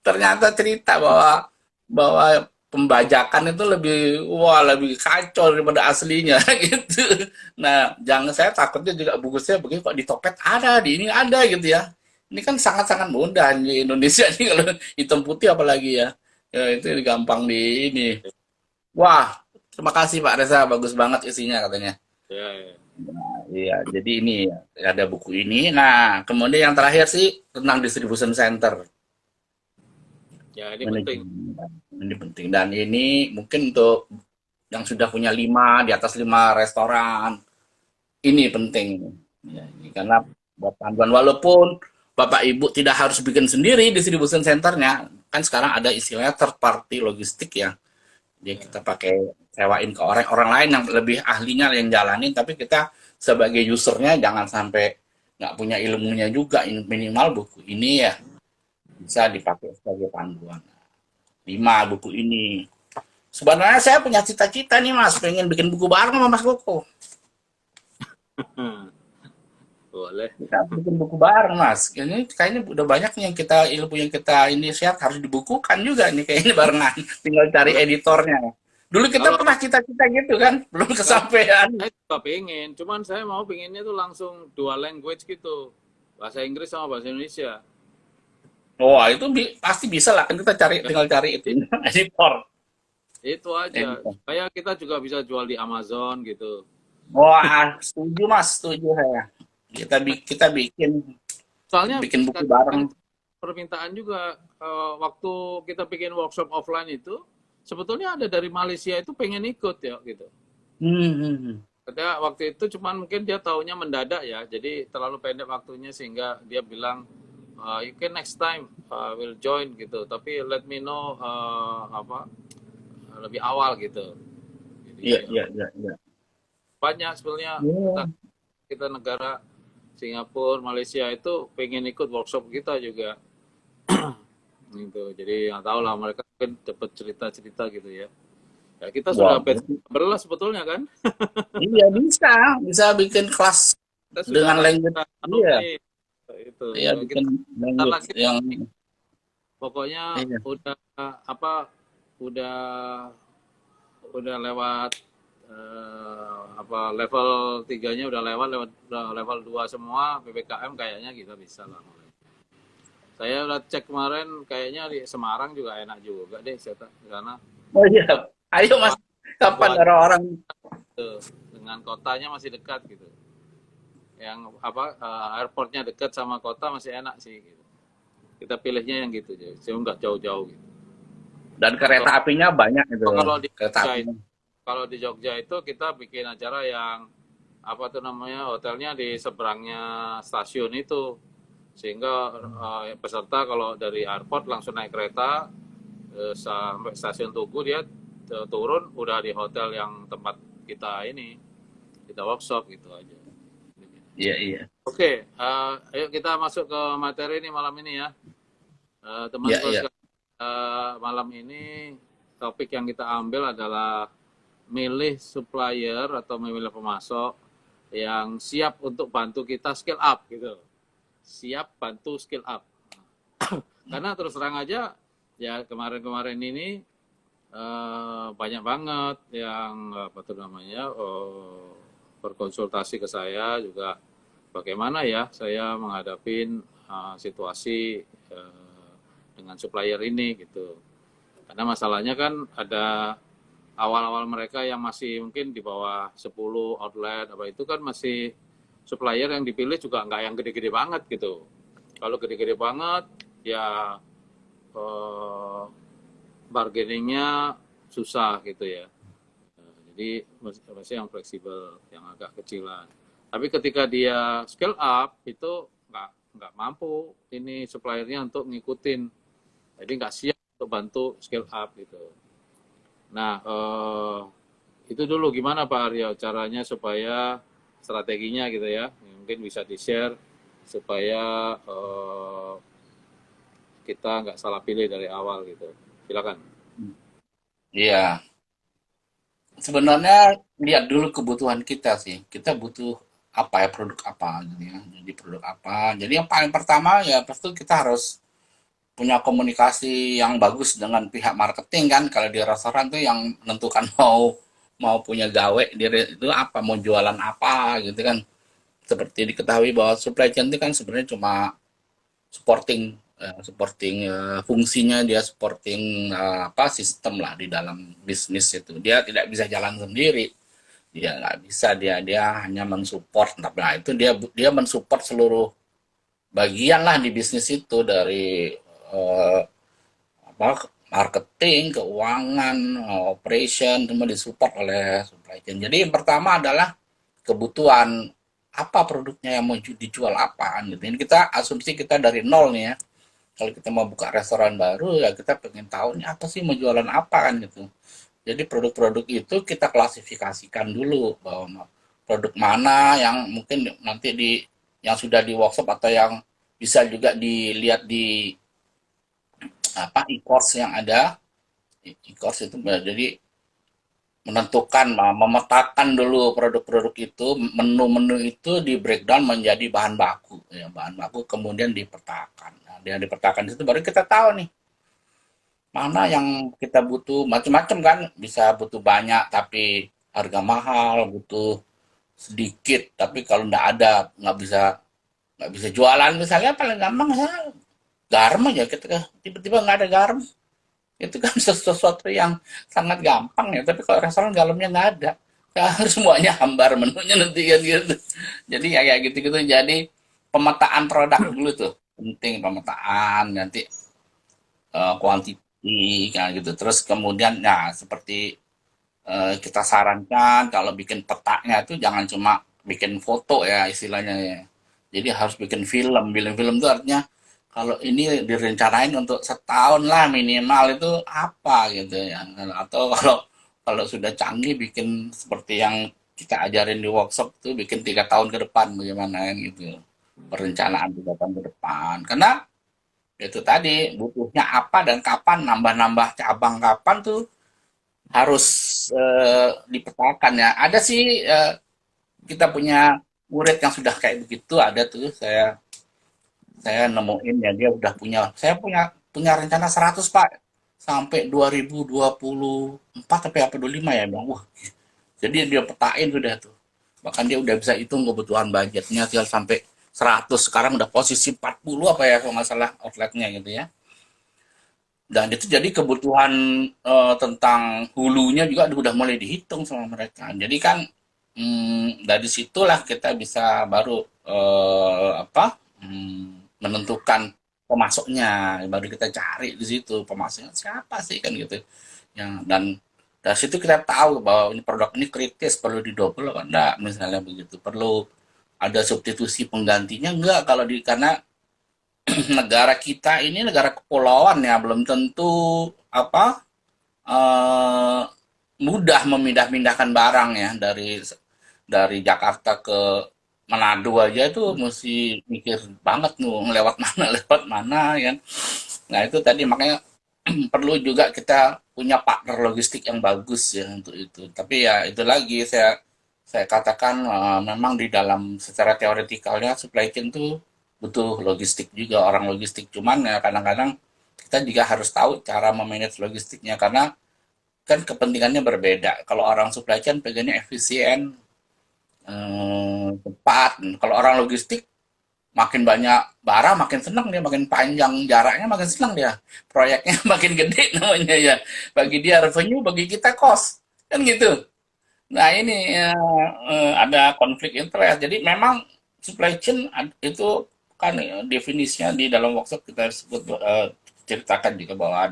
ternyata cerita bahwa bahwa pembajakan itu lebih wah lebih kacau daripada aslinya gitu. Nah, jangan saya takutnya juga buku saya begini kok di Topet ada, di ini ada gitu ya. Ini kan sangat-sangat mudah di Indonesia nih kalau hitam putih apalagi ya. Ya itu gampang di ini. Wah, terima kasih Pak Reza, bagus banget isinya katanya. Ya, ya. Iya, jadi ini ada buku ini. Nah, kemudian yang terakhir sih tentang distribution center. Ya, ini penting. Manajemen. Ini penting dan ini mungkin untuk yang sudah punya 5 di atas 5 restoran ini penting ya, ini karena buat panduan walaupun Bapak Ibu tidak harus bikin sendiri distribution centernya kan sekarang ada istilahnya third party logistik ya jadi kita pakai sewain ke orang lain yang lebih ahlinya yang jalanin tapi kita sebagai usernya jangan sampai nggak punya ilmunya juga minimal buku ini ya bisa dipakai sebagai panduan 5 buku ini. Sebenarnya saya punya cita-cita nih Mas, pengen bikin buku bareng sama Mas Koko. Boleh. Kita bikin buku bareng Mas. Ini kayaknya udah banyak nih yang kita ilmu yang kita ini siap harus dibukukan juga nih kayaknya barengan. Tinggal cari Boleh. editornya. Dulu kita Kalau pernah cita-cita gitu kan, belum saya, kesampaian. saya juga pengen, cuman saya mau pengennya tuh langsung dual language gitu. Bahasa Inggris sama bahasa Indonesia. Wah itu pasti bisa lah kan kita cari Ya, tinggal cari itu editor. itu aja. Editor. Supaya kita juga bisa jual di Amazon gitu. Wah setuju Mas, setuju saya. Kita bikin Soalnya bikin buku kadang-kadang bareng. itu permintaan juga waktu kita bikin workshop offline itu sebetulnya ada dari Malaysia itu pengen ikut ya gitu. Hmm. Ada waktu itu cuman mungkin dia taunya mendadak ya, jadi terlalu pendek waktunya sehingga dia bilang you can next time will join gitu, tapi let me know apa lebih awal gitu. Iya, Jadi iya, iya, iya. banyak sebenarnya Iya. kita negara Singapura, Malaysia itu pengen ikut workshop kita juga gitu. Jadi nggak tahu lah mereka mungkin dapat cerita-cerita gitu ya. Ya kita Wah, sudah belas sebetulnya kan. iya bisa bikin kelas Kita sudah dengan language. kita anu Iya, nih itu. iya Kita bikin bentar language lagi yang pokoknya iya. udah apa udah udah lewat apa level 3-nya udah udah level 2 semua PPKM kayaknya kita bisa lah mulai. Saya udah cek kemarin kayaknya di Semarang juga enak juga deh saya di sana. Oh iya, ayo Mas, kapan Situasi orang-orang dengan kotanya masih dekat gitu. Yang apa airportnya dekat sama kota masih enak sih gitu. Kita pilihnya yang gitu aja, saya nggak jauh-jauh gitu. Dan Atau kereta apinya banyak itu. kalau di Kereta Jogja apinya. itu, kalau di Jogja itu kita bikin acara yang apa tuh namanya, hotelnya di seberangnya stasiun itu, sehingga peserta kalau dari airport langsung naik kereta sampai stasiun Tugu, dia turun udah di hotel yang tempat kita ini, kita workshop gitu aja. Iya, iya. Oke, ayo kita masuk ke materi ini malam ini ya. Iya, Temanku iya. sekalian, malam ini topik yang kita ambil adalah milih supplier atau memilih pemasok yang siap untuk bantu kita skill up gitu. Siap bantu skill up. Karena terus terang aja ya, kemarin-kemarin ini banyak banget yang apa tuh namanya, berkonsultasi ke saya juga, bagaimana ya saya menghadapi situasi dengan supplier ini gitu. Karena masalahnya kan ada awal-awal mereka yang masih mungkin di bawah 10 outlet apa itu kan, masih supplier yang dipilih juga nggak yang gede-gede banget gitu. Kalau gede-gede banget ya bargainingnya susah gitu ya. Jadi masih yang fleksibel, yang agak kecilan. Tapi ketika dia scale up itu nggak mampu ini suppliernya untuk ngikutin. Jadi nggak siap untuk bantu scale up gitu. Nah, itu dulu gimana Pak Aryo caranya supaya strateginya gitu ya, mungkin bisa di-share supaya kita nggak salah pilih dari awal gitu. Silakan. Iya. Sebenarnya lihat dulu kebutuhan kita sih. Kita butuh apa ya, produk apa gitu ya. Jadi produk apa. Jadi yang paling pertama ya pasti kita harus punya komunikasi yang bagus dengan pihak marketing kan. Kalau di restoran tuh yang menentukan mau mau punya gawe itu apa, mau jualan apa gitu kan. Seperti diketahui bahwa supply chain itu kan sebenarnya cuma supporting supporting fungsinya, dia supporting apa, sistem lah di dalam bisnis itu. Dia tidak bisa jalan sendiri, dia nggak bisa, dia hanya mensupport. Nah itu dia mensupport seluruh bagian lah di bisnis itu, dari eh, apa, marketing, keuangan, operation, semua disupport oleh supply chain. Jadi yang pertama adalah kebutuhan, apa produknya yang mau dijual apaan gitu. Ini kita asumsi kita dari nol nih ya. Kalau kita mau buka restoran baru ya kita pengen tahu nih apa sih, mau jualan apa kan gitu. Jadi produk-produk itu kita klasifikasikan dulu, bahwa produk mana yang mungkin nanti yang sudah di workshop atau yang bisa juga dilihat di apa, e-course yang ada. E-course itu jadi menentukan, memetakan dulu produk-produk itu, menu-menu itu di breakdown menjadi bahan baku ya, bahan baku kemudian dipetakan. Nah, yang dipetakan itu baru kita tahu nih mana yang kita butuh. Macam-macam kan, bisa butuh banyak tapi harga mahal, butuh sedikit tapi kalau nggak bisa jualan. Misalnya paling gampang ya garam aja, kita tiba-tiba nggak ada garam, itu kan sesuatu yang sangat gampang ya, tapi kalau restoran garamnya nggak ada, ya harus semuanya hambar menunya nanti kan gitu. Jadi ya kayak gitu-gitu. Jadi pemetaan produk dulu tuh penting, pemetaan nanti quantity kayak gitu. Terus kemudian ya seperti kita sarankan kalau bikin petanya itu jangan cuma bikin foto ya istilahnya ya. Jadi harus bikin film. Film-film itu artinya kalau ini direncanain untuk setahun lah minimal, itu apa gitu ya. Atau kalau kalau sudah canggih bikin seperti yang kita ajarin di workshop tuh, bikin 3 tahun ke depan bagaimana kan gitu. Perencanaan 3 tahun ke depan. Karena itu tadi butuhnya apa dan kapan, nambah-nambah cabang kapan tuh harus dipetakan ya. Ada sih kita punya murid yang sudah kayak begitu, ada tuh saya nemuin ya, dia udah saya punya punya rencana 100 Pak, sampai 2024 tapi apa 25 ya bang. Wah, jadi dia petain sudah tuh, bahkan dia udah bisa hitung kebutuhan budgetnya tinggal sampai 100. Sekarang udah posisi 40 apa ya kalau nggak salah outletnya gitu ya. Dan itu jadi kebutuhan tentang hulunya juga udah mulai dihitung sama mereka. Jadi kan dari situlah kita bisa baru apa, menentukan pemasoknya, baru kita cari di situ pemasoknya siapa sih kan gitu. Yang dan dari situ kita tahu bahwa ini produk ini kritis perlu didouble apa enggak misalnya begitu. Perlu ada substitusi penggantinya enggak kalau di karena negara kita ini negara kepulauan ya belum tentu apa eh, mudah memindah-mindahkan barang ya dari Jakarta ke Manado aja itu mesti mikir banget tuh ngelewat mana lewat mana kan. Nah itu tadi makanya perlu juga kita punya partner logistik yang bagus ya untuk itu. Tapi ya itu lagi saya katakan memang di dalam secara teoretikalnya supply chain tuh butuh logistik juga orang logistik. Cuman ya kadang-kadang kita juga harus tahu cara memanage logistiknya karena kan kepentingannya berbeda. Kalau orang supply chain pengennya efisien, cepat. Kalau orang logistik makin banyak barang makin senang dia, makin panjang jaraknya makin senang dia. Proyeknya makin gede namanya ya. Bagi dia revenue, bagi kita cost. Kan gitu. Nah, ini ada konflik interest. Jadi memang supply chain itu kan definisinya di dalam workshop kita sebut ceritakan juga bahwa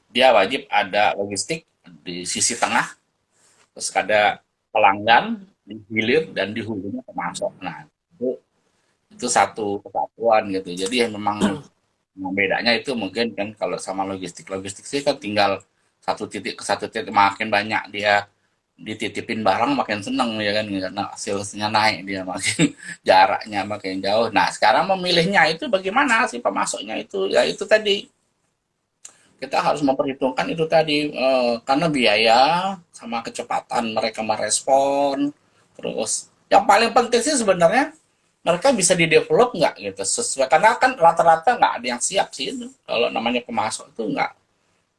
dia wajib ada logistik di sisi tengah, terus ada pelanggan di hilir dan di hulunya pemasok. Nah, itu satu kesatuan gitu. Jadi ya memang bedanya itu mungkin kan kalau sama logistik sih kan tinggal satu titik ke satu titik makin banyak dia dititipin barang makin seneng ya kan karena salesnya naik dia makin jaraknya makin jauh. Nah sekarang memilihnya itu bagaimana sih pemasoknya itu ya itu tadi kita harus memperhitungkan itu tadi karena biaya sama kecepatan mereka merespon terus yang paling penting sih sebenarnya mereka bisa didevelop nggak gitu sesuai karena kan rata-rata nggak ada yang siap sih itu kalau namanya pemasok itu nggak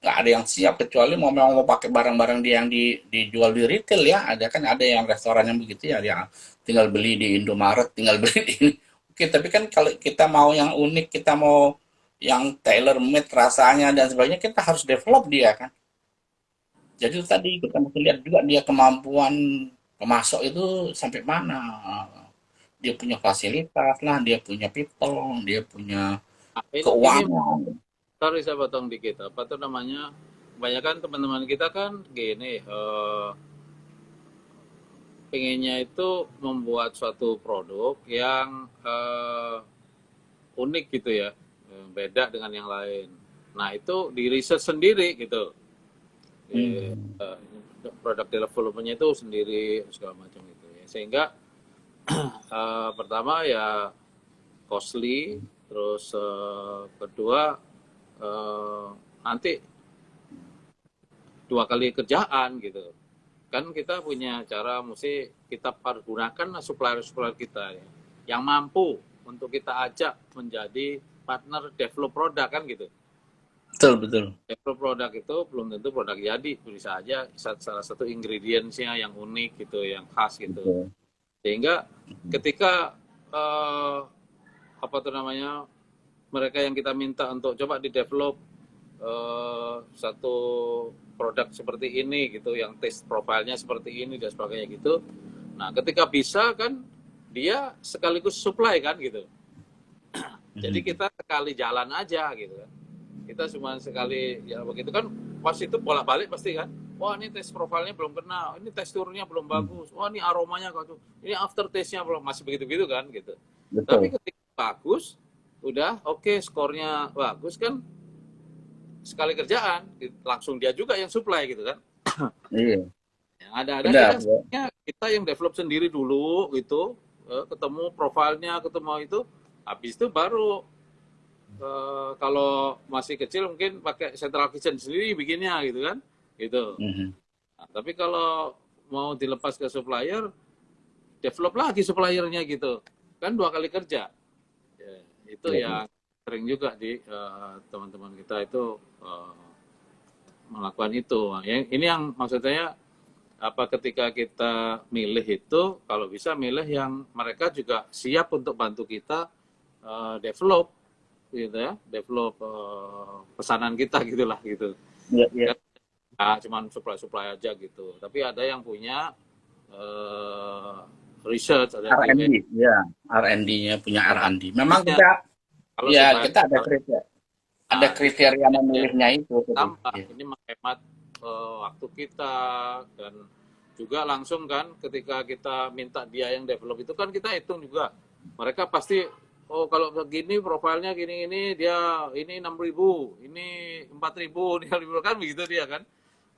ada yang siap kecuali memang mau pakai barang-barang dia yang dijual di retail ya ada kan ada yang restoran yang begitu ya yang tinggal beli di Indomaret tinggal beli di oke tapi kan kalau kita mau yang unik kita mau yang tailor made rasanya dan sebagainya kita harus develop dia kan jadi tadi kita mesti lihat juga dia kemampuan pemasok itu sampai mana dia punya fasilitas lah dia punya people dia punya Nah, ini keuangan. sorry saya potong dikit. Apa tuh namanya? Kebanyakan teman-teman kita kan gini, pengennya itu membuat suatu produk yang unik gitu ya, beda dengan yang lain. Nah itu di riset sendiri gitu, di, Hmm. produk development-nya itu sendiri segala macam gitu ya. Sehingga pertama ya costly, terus kedua eh, nanti 2 kali kerjaan gitu. Kan kita punya cara mesti kita pergunakan supplier-supplier kita ya, yang mampu untuk kita ajak menjadi partner develop produk kan gitu. Betul betul. Develop produk itu belum tentu produk jadi, bisa aja salah satu ingredientsnya yang unik gitu, yang khas gitu. Betul. Sehingga ketika apa tuh namanya mereka yang kita minta untuk coba di develop satu produk seperti ini gitu yang taste profilnya seperti ini dan sebagainya gitu. Nah ketika bisa kan dia sekaligus supply kan gitu. Jadi Hmm. kita sekali jalan aja gitu kan. Kita cuma sekali ya begitu kan pas itu bolak-balik pasti kan. Wah ini taste profilnya belum kena, ini teksturnya belum bagus, wah ini aromanya kok, ini after taste-nya belum masih begitu-begitu kan gitu. Tapi Betul. ketika bagus, udah oke okay, skornya bagus kan sekali kerjaan langsung dia juga yang supply gitu kan. Iya. Yang ada-ada Benar. kita sebenarnya kita yang develop sendiri dulu gitu, ketemu profilnya, ketemu itu, habis itu baru kalau masih kecil mungkin pakai central kitchen sendiri bikinnya gitu kan, gitu. Mhm. Nah, tapi kalau mau dilepas ke supplier, develop lagi suppliernya gitu, kan 2 kali kerja. Ya, itu Iya, iya. yang sering juga di teman-teman kita itu melakukan itu. Ini yang maksudnya apa ketika kita milih itu kalau bisa milih yang mereka juga siap untuk bantu kita develop gitu ya, develop pesanan kita gitulah gitu. Iya, iya. Kan ya, cuman supply aja gitu. Tapi ada yang punya research, ada yang punya R&D, ya. R&D-nya punya R&D. Memang bisnisnya. kita Kalau Ya, supaya kita ada nah, kriteria ya, memilihnya itu tadi. tambah Ya. ini menghemat waktu kita, dan juga langsung kan ketika kita minta dia yang develop itu kan kita hitung juga mereka pasti, oh kalau begini profilnya gini ini dia ini 6.000, ini 4.000, dia 5.000, kan begitu dia kan,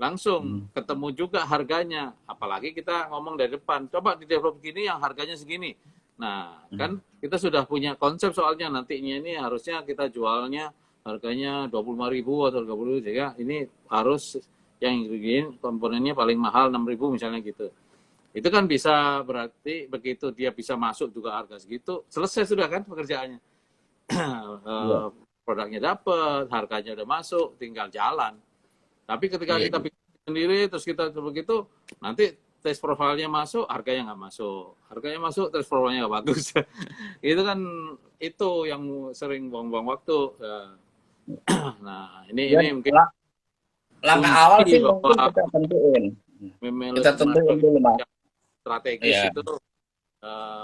langsung Hmm. ketemu juga harganya, apalagi kita ngomong dari depan coba di develop gini yang harganya segini. Nah kan kita sudah punya konsep soalnya nantinya ini harusnya kita jualnya harganya 25.000 atau 30.000, sehingga ini harus yang ingredient komponennya paling mahal 6.000 misalnya gitu. Itu kan bisa berarti begitu dia bisa masuk juga harga segitu, selesai sudah kan pekerjaannya. Iya, Produknya dapat, harganya udah masuk, tinggal jalan. Tapi ketika iya, kita iya. bikin sendiri terus kita begitu, nanti tes profilnya masuk, harganya nggak masuk. Harganya masuk, tes profilnya nggak bagus. Itu kan itu yang sering buang-buang waktu. Nah, ini Dan mungkin langkah awal kunci sih mungkin bahwa kita tentuin. Kita tentuin dulu, Mas. yang strategis Iya, itu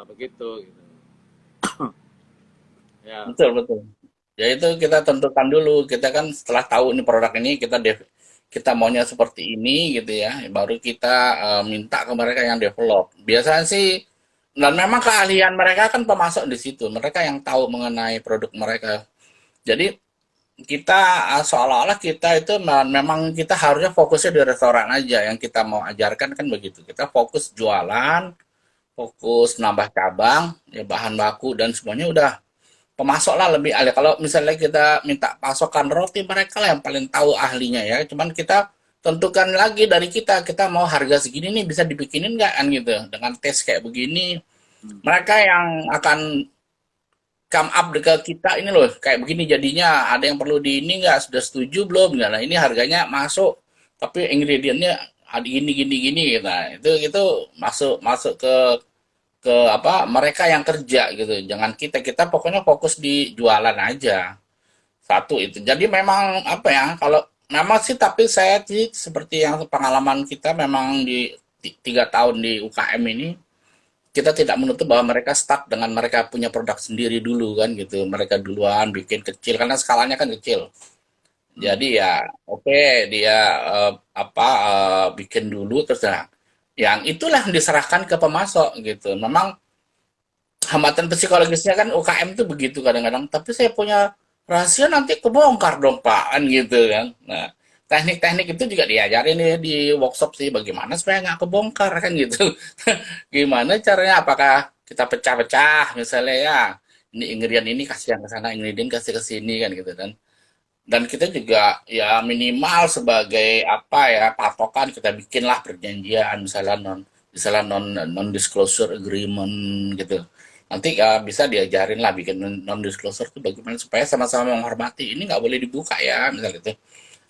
begitu gitu. Ya, betul, betul. Ya itu kita tentukan dulu. Kita kan setelah tahu ini produk ini kita maunya seperti ini gitu ya, baru kita minta ke mereka yang develop. Biasanya sih dan memang keahlian mereka kan pemasok di situ. Mereka yang tahu mengenai produk mereka. Jadi kita seolah-olah kita itu memang kita harusnya fokusnya di restoran aja yang kita mau ajarkan kan begitu. Kita fokus jualan, fokus nambah cabang, ya bahan baku dan semuanya udah pemasok lah lebih ahli. Kalau misalnya kita minta pasokan roti, mereka lah yang paling tahu ahlinya ya. Cuman kita tentukan lagi dari kita mau harga segini nih bisa dibikinin nggak kan gitu. Dengan tes kayak begini, mereka yang akan come up ke kita ini loh kayak begini jadinya ada yang perlu di ini nggak sudah setuju belum nggak, nah ini harganya masuk tapi ingredientnya ada gini gini gini, nah itu masuk masuk ke apa mereka yang kerja gitu, jangan kita pokoknya fokus di jualan aja. Satu itu. Jadi memang apa ya, kalau memang sih tapi saya sih seperti yang pengalaman kita memang di 3 tahun di UKM ini, kita tidak menutup bahwa mereka stuck dengan mereka punya produk sendiri dulu kan gitu. Mereka duluan bikin kecil karena skalanya kan kecil. Jadi ya oke, dia bikin dulu terus nah, yang itulah yang diserahkan ke pemasok gitu. Memang hambatan psikologisnya kan UKM tuh begitu kadang-kadang, tapi saya punya rahasia nanti kebongkar dong Pak kan gitu kan. Nah, teknik-teknik itu juga diajarin nih di workshop sih bagaimana supaya nggak kebongkar kan gitu. Gimana caranya, apakah kita pecah-pecah misalnya ya ini ingredient ini kasih yang ke sana, ingredient kasih ke sini kan gitu dan kita juga ya minimal sebagai apa ya patokan kita bikinlah perjanjian misalnya non disclosure agreement gitu, nanti ya bisa diajarin lah bikin non disclosure itu bagaimana supaya sama-sama menghormati ini nggak boleh dibuka ya misalnya gitu.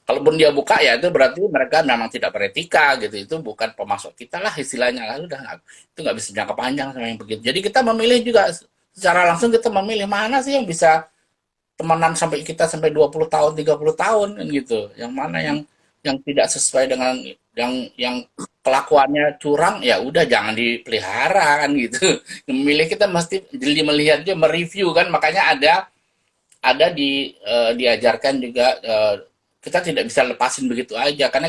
Kalaupun dia buka ya itu berarti mereka memang tidak beretika gitu, itu bukan pemasok kita lah istilahnya, lalu udah itu nggak bisa jangka panjang sama yang begitu. Jadi kita memilih juga secara langsung, kita memilih mana sih yang bisa temenan sampai kita sampai 20 tahun 30 tahun kan gitu, yang mana yang tidak sesuai dengan yang kelakuannya curang ya udah jangan dipelihara kan gitu. Memilih kita mesti jeli melihatnya mereview kan, makanya ada diajarkan juga kita tidak bisa lepasin begitu aja karena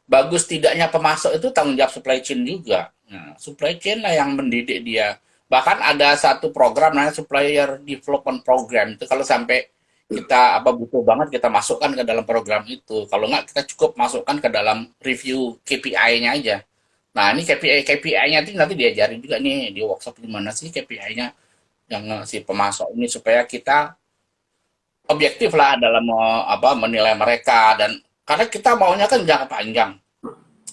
bagus tidaknya pemasok itu tanggung jawab supply chain juga. Nah, supply chain lah yang mendidik dia. Bahkan ada satu program namanya supplier development program, itu kalau sampai kita apa butuh banget kita masukkan ke dalam program itu, kalau nggak kita cukup masukkan ke dalam review KPI-nya aja. Nah ini KPI-nya itu nanti diajarin juga nih di workshop, gimana sih KPI-nya yang si pemasok ini supaya kita objektif lah dalam apa menilai mereka, dan karena kita maunya kan jangka panjang.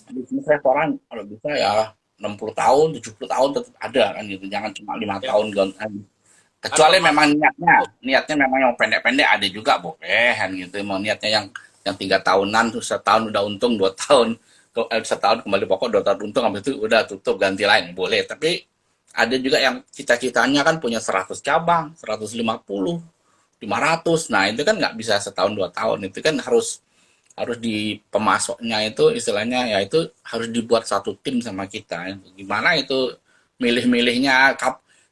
Bisnis restoran kalau bisa ya 60 tahun 70 tahun tetap ada kan gitu, jangan cuma 5 tahun ganti, kan kecuali pemasok memang niatnya memang yang pendek-pendek ada juga boleh kan gitu, mau niatnya yang 3 tahunan tuh setahun udah untung 2 tahun, setahun kembali pokok 2 tahun untung habis itu udah tutup ganti lain boleh, tapi ada juga yang cita-citanya kan punya 100 cabang 150 500, nah itu kan nggak bisa setahun 2 tahun, itu kan harus harus di pemasoknya itu istilahnya ya itu harus dibuat satu tim sama kita, gimana itu milih-milihnya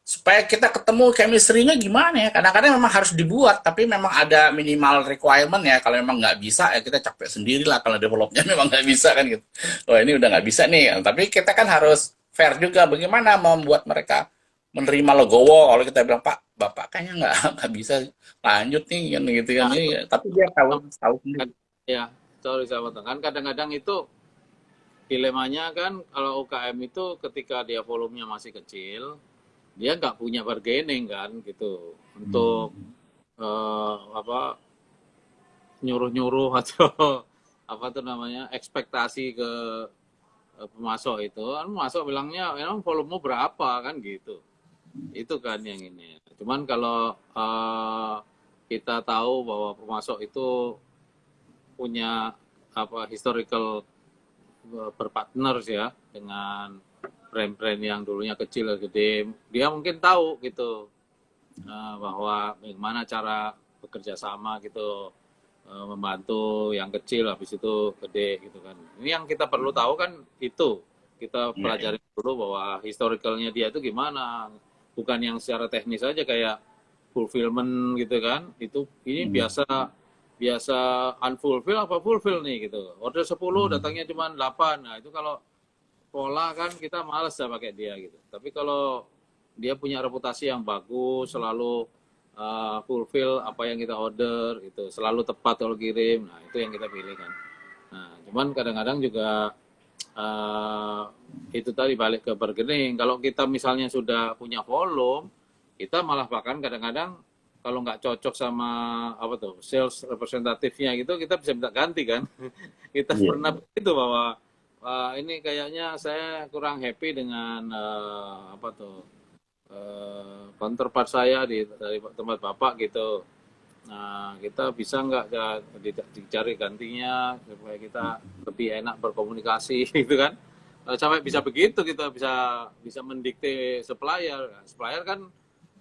supaya kita ketemu chemistry-nya gimana ya. Kadang-kadang memang harus dibuat, tapi memang ada minimal requirement ya. Kalau memang nggak bisa ya kita capek sendiri lah kalau developnya memang nggak bisa kan gitu. Oh ini udah nggak bisa nih. Tapi kita kan harus fair juga. Bagaimana membuat mereka menerima legowo kalau kita bilang Pak, Bapak kayaknya nggak bisa lanjut nih kan gitu kan. Nah, itu Tapi dia tahu kan, sendiri. ya, sorry saya potong. Kan kadang-kadang itu dilemanya kan kalau UKM itu ketika dia volumenya masih kecil, dia nggak punya bargaining kan gitu untuk apa nyuruh-nyuruh atau apa tuh namanya ekspektasi ke pemasok itu kan pemasok bilangnya emang volumenya berapa kan gitu itu kan yang ini cuman kalau kita tahu bahwa pemasok itu punya apa historical berpartners ya dengan brand-brand yang dulunya kecil atau gede dia mungkin tahu gitu bahwa bagaimana cara bekerja sama gitu membantu yang kecil habis itu gede gitu kan. Ini yang kita perlu tahu kan itu kita Iya, iya. pelajari dulu bahwa historicalnya dia itu gimana, bukan yang secara teknis aja kayak fulfillment gitu kan. Itu ini Hmm. biasa biasa unfulfill apa fulfill nih gitu. Order 10 datangnya cuma 8. Nah, itu kalau pola kan kita males ya pakai dia gitu. Tapi kalau dia punya reputasi yang bagus, selalu fulfill apa yang kita order, itu selalu tepat kalau kirim. Nah itu yang kita pilih kan. Nah cuman kadang-kadang juga uh, itu tadi balik ke bargaining. Kalau kita misalnya sudah punya volume, kita malah bahkan kadang-kadang kalau nggak cocok sama apa tuh sales representatifnya gitu kita bisa minta ganti kan kita Iya. pernah begitu bahwa ini kayaknya saya kurang happy dengan apa tuh counterpart saya dari tempat bapak gitu. Nah, kita bisa nggak dicari gantinya supaya kita lebih enak berkomunikasi gitu kan? Sampai bisa begitu kita bisa bisa mendikte supplier. Nah, supplier kan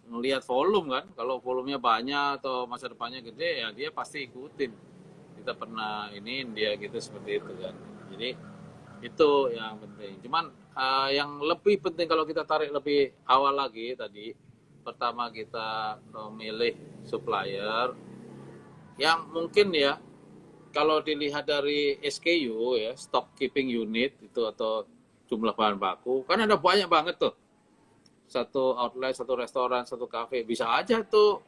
ngelihat volume kan, kalau volumenya banyak atau masa depannya gede ya dia pasti ikutin. Kita pernah ini dia gitu seperti itu kan. Jadi itu yang penting. Cuman yang lebih penting kalau kita tarik lebih awal lagi tadi, pertama kita memilih supplier yang mungkin ya kalau dilihat dari SKU ya stock keeping unit itu atau jumlah bahan baku kan ada banyak banget tuh satu outlet satu restoran satu kafe bisa aja tuh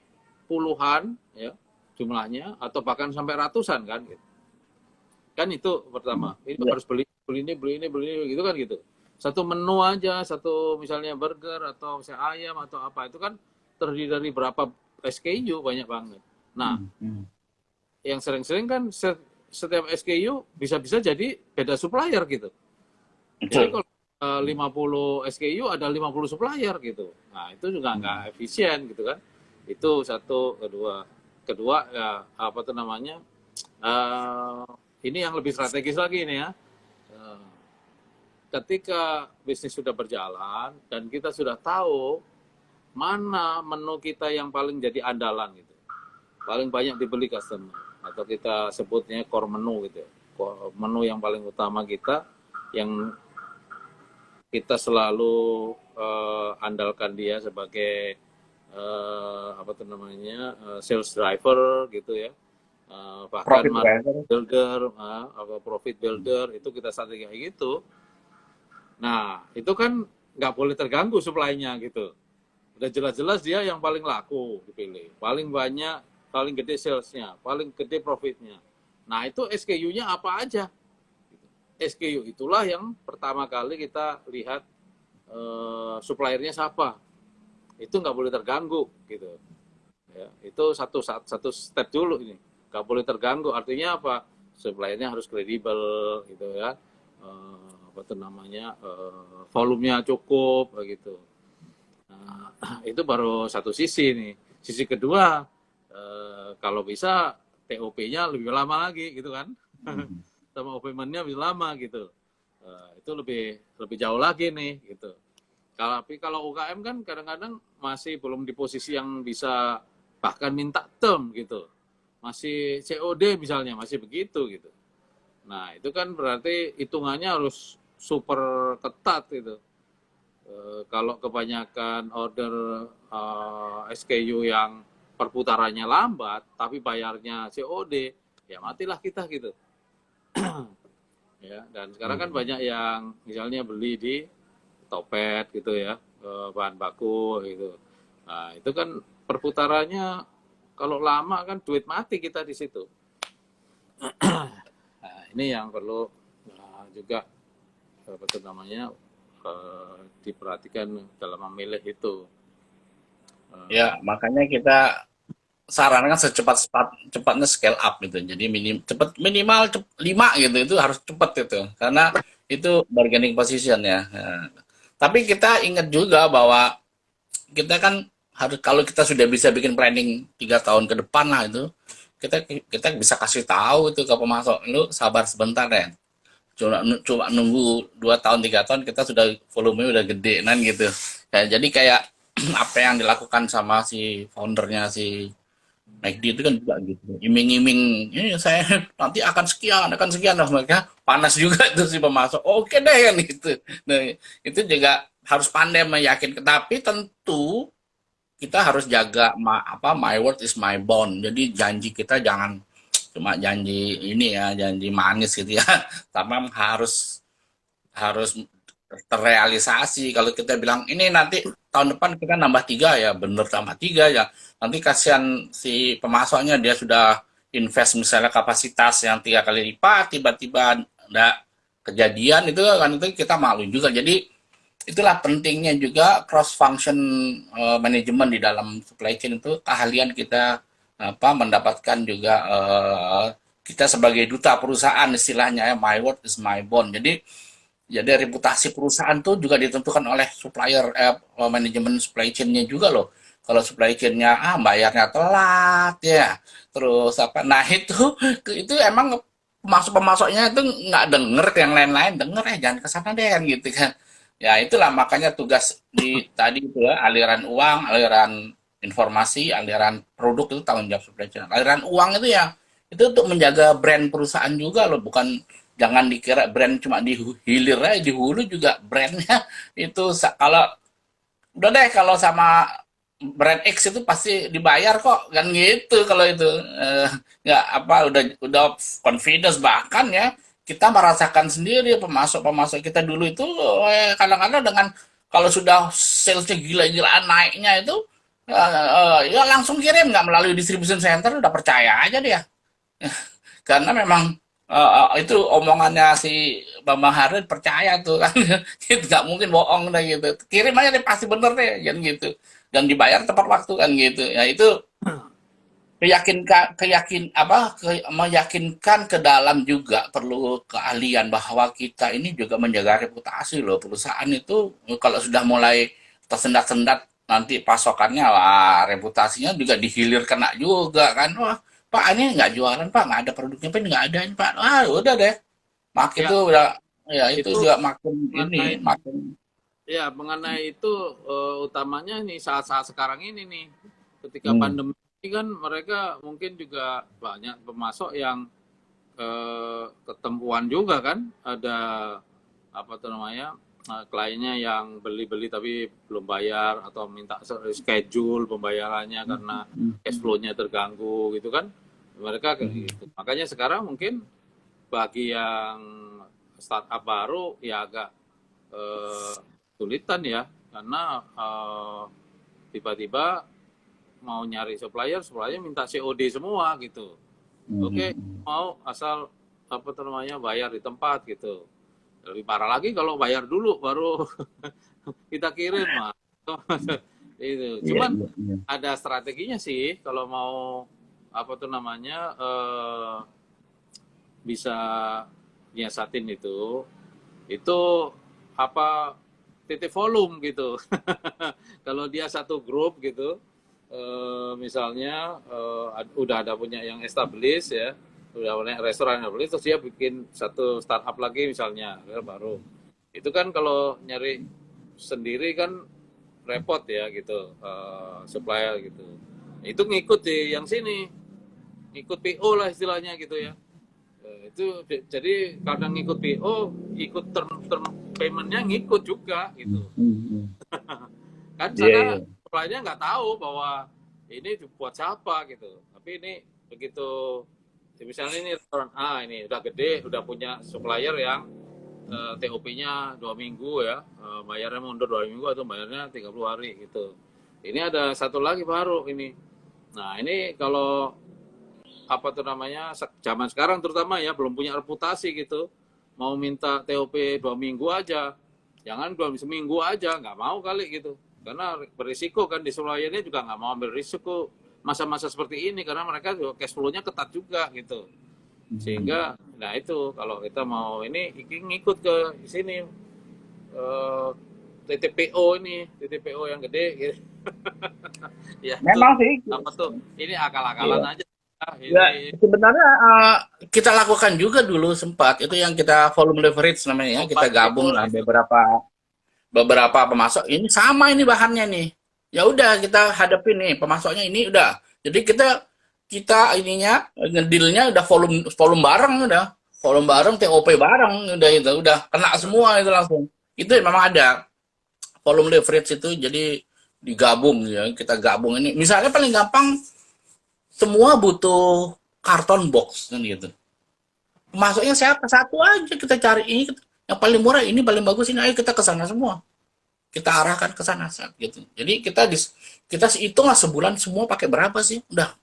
puluhan ya jumlahnya atau bahkan sampai ratusan kan gitu. Kan itu pertama itu Iya. harus beli ini gitu kan gitu satu menu aja satu misalnya burger atau misalnya ayam atau apa itu kan terdiri dari berapa SKU banyak banget. Nah Hmm. yang sering-sering kan setiap SKU bisa-bisa jadi beda supplier gitu. Jadi Betul. kalau 50 SKU ada 50 supplier gitu. Nah, itu juga nggak efisien gitu kan. Itu satu, kedua. Kedua ya apa tuh namanya? Uh, ini yang lebih strategis lagi nih ya. Uh, ketika bisnis sudah berjalan dan kita sudah tahu mana menu kita yang paling jadi andalan gitu. Paling banyak dibeli customer atau kita sebutnya core menu gitu ya. Menu yang paling utama kita yang kita selalu andalkan dia sebagai apa tuh namanya sales driver gitu ya. Bahkan Profit market driver. builder atau profit builder itu kita strategi kayak gitu. Nah itu kan nggak boleh terganggu supply-nya gitu. Udah jelas-jelas dia yang paling laku dipilih, paling banyak, paling gede salesnya, paling gede profitnya. Nah itu SKU-nya apa aja? SKU itulah yang pertama kali kita lihat suppliernya siapa. Itu nggak boleh terganggu gitu. Ya, itu satu step dulu ini. Nggak boleh terganggu. Artinya apa? Suppliernya harus kredibel gitu ya. Apa itu namanya? Volumenya cukup gitu. Nah, itu baru satu sisi nih. Sisi kedua, kalau bisa TOP-nya lebih lama lagi gitu kan. Sama payment-nya lebih lama gitu. Itu lebih lebih jauh lagi nih gitu. Tapi kalau UKM kan kadang-kadang masih belum di posisi yang bisa bahkan minta term gitu. Masih COD misalnya, masih begitu gitu. Nah, itu kan berarti hitungannya harus super ketat gitu. Kalau kebanyakan order SKU yang perputarannya lambat, tapi bayarnya COD, ya matilah kita gitu. Ya, dan sekarang kan banyak yang misalnya beli di Topet gitu ya, bahan baku gitu. Nah, itu kan perputarannya kalau lama kan duit mati kita di situ. Nah, ini yang perlu juga apa itu namanya diperhatikan dalam memilih itu. Ya, makanya kita sarankan cepatnya scale up gitu. Jadi minimal 5 gitu itu harus cepat gitu. Karena itu bargaining position ya. Nah, tapi kita ingat juga bahwa kita kan harus kalau kita sudah bisa bikin planning 3 tahun ke depan lah itu kita kita bisa kasih tahu itu ke pemasok lu sabar sebentar ya cuma nunggu 2 tahun 3 tahun kita sudah volumenya udah gede nan gitu ya, jadi kayak apa yang dilakukan sama si foundernya si McD itu kan juga gitu iming-iming ini saya nanti akan sekian lah mereka panas juga itu si pemasok oke deh kan gitu. Nah itu juga harus pandai meyakinkan tapi tentu kita harus jaga my word is my bond. Jadi janji kita jangan cuma janji ini ya, janji manis gitu ya. Tapi harus harus terrealisasi. Kalau kita bilang ini nanti tahun depan kita nambah 3 ya, bener tambah 3 ya. Nanti kasihan si pemasoknya dia sudah invest misalnya kapasitas yang 3 kali lipat, tiba-tiba ada kejadian itu kan itu kita malu juga. Jadi itulah pentingnya juga cross function manajemen di dalam supply chain itu keahlian kita apa mendapatkan juga kita sebagai duta perusahaan istilahnya ya my word is my bond. Jadi reputasi perusahaan tuh juga ditentukan oleh supplier manajemen supply chain-nya juga loh. Kalau supply chain-nya bayarnya telat ya. Terus apa? Nah itu emang pemasoknya itu nggak denger ke yang lain-lain, denger jangan ke sana deh kan gitu kan. Ya itulah makanya tugas di tadi itu ya aliran uang, aliran informasi, aliran produk itu tanggung jawab supply chain. Aliran uang itu ya itu untuk menjaga brand perusahaan juga loh, bukan jangan dikira brand cuma di hilir aja, di hulu juga brandnya itu kalau udah deh kalau sama brand X itu pasti dibayar kok kan gitu kalau itu nggak apa udah confidence bahkan ya kita merasakan sendiri pemasok-pemasok kita dulu itu kadang-kadang dengan kalau sudah salesnya gila-gilaan naiknya itu ya langsung kirim nggak melalui distribution center udah percaya aja dia karena memang itu omongannya si Bambang Harun percaya tuh kan itu nggak mungkin bohong deh gitu kirim aja deh pasti bener deh kan gitu dan dibayar tepat waktu kan gitu ya itu meyakinkan ke dalam juga perlu keahlian bahwa kita ini juga menjaga reputasi loh perusahaan itu kalau sudah mulai tersendat-sendat nanti pasokannya lah reputasinya juga dihilir kena juga kan wah Pak ini nggak jualan Pak nggak ada produknya Pak nggak ada ini Pak udah deh makin Ya, tuh udah ya itu itu juga makin ini mengenai makin mengenai itu utamanya nih saat-saat sekarang ini nih ketika hmm, pandemi ini kan mereka mungkin juga banyak pemasok yang ketempuan juga kan ada apa tuh namanya kliennya yang beli-beli tapi belum bayar atau minta schedule pembayarannya karena cash flow-nya terganggu gitu kan mereka kayak gitu makanya sekarang mungkin bagi yang startup baru ya agak eh, sulitan ya karena tiba-tiba mau nyari supplier minta COD semua gitu oke mau asal apa tuh namanya bayar di tempat gitu lebih parah lagi kalau bayar dulu baru kita kirim mah itu iya, cuman iya, iya. ada strateginya sih kalau mau apa tuh namanya bisa nyiasatin itu apa titik volume gitu kalau dia satu grup gitu misalnya udah ada punya yang established ya udah punya restoran established terus dia bikin satu startup lagi misalnya baru itu kan kalau nyari sendiri kan repot ya gitu supplier gitu itu ngikut di yang sini ngikut PO lah istilahnya gitu ya itu jadi kadang ngikut PO ikut term paymentnya ngikut juga gitu. Kan Iya, sana iya. suppliernya nggak tahu bahwa ini buat siapa gitu. Tapi ini begitu, misalnya ini restoran A ini udah gede, udah punya supplier yang TOP-nya 2 minggu ya, bayarnya mundur 2 minggu atau bayarnya 30 hari gitu. Ini ada satu lagi baru ini. Nah ini kalau apa tuh namanya zaman sekarang terutama ya belum punya reputasi gitu, mau minta TOP 2 minggu aja, jangan 2 seminggu aja nggak mau kali gitu, karena berisiko kan, di Sulayannya juga nggak mau ambil risiko masa-masa seperti ini karena mereka juga cash flow-nya ketat juga gitu, sehingga nah itu kalau kita mau ini ngikut ke sini, eh, TTPO ini, TTPO yang gede gitu. Ya itu Memang sih. apa tuh, ini akal-akalan Iya. aja. Ya, Ini sebenarnya kita lakukan juga dulu sempat itu yang kita volume leverage namanya ya. Kita obat gabung betul lah itu. beberapa pemasok. Ini sama ini bahannya nih. Ya udah kita hadapin nih pemasoknya ini udah. Jadi kita kita ininya ngedealnya udah volume volume bareng udah. Volume bareng TOP bareng udah itu udah kena semua itu langsung. Itu memang ada volume leverage itu jadi digabung ya kita gabung ini misalnya paling gampang semua butuh karton box kan gitu. Masuknya siapa? Satu aja kita cari ini yang paling murah ini paling bagus ini ayo kita ke sana semua. Kita arahkan ke sana gitu. Jadi kita hitunglah sebulan semua pakai berapa sih? Udah.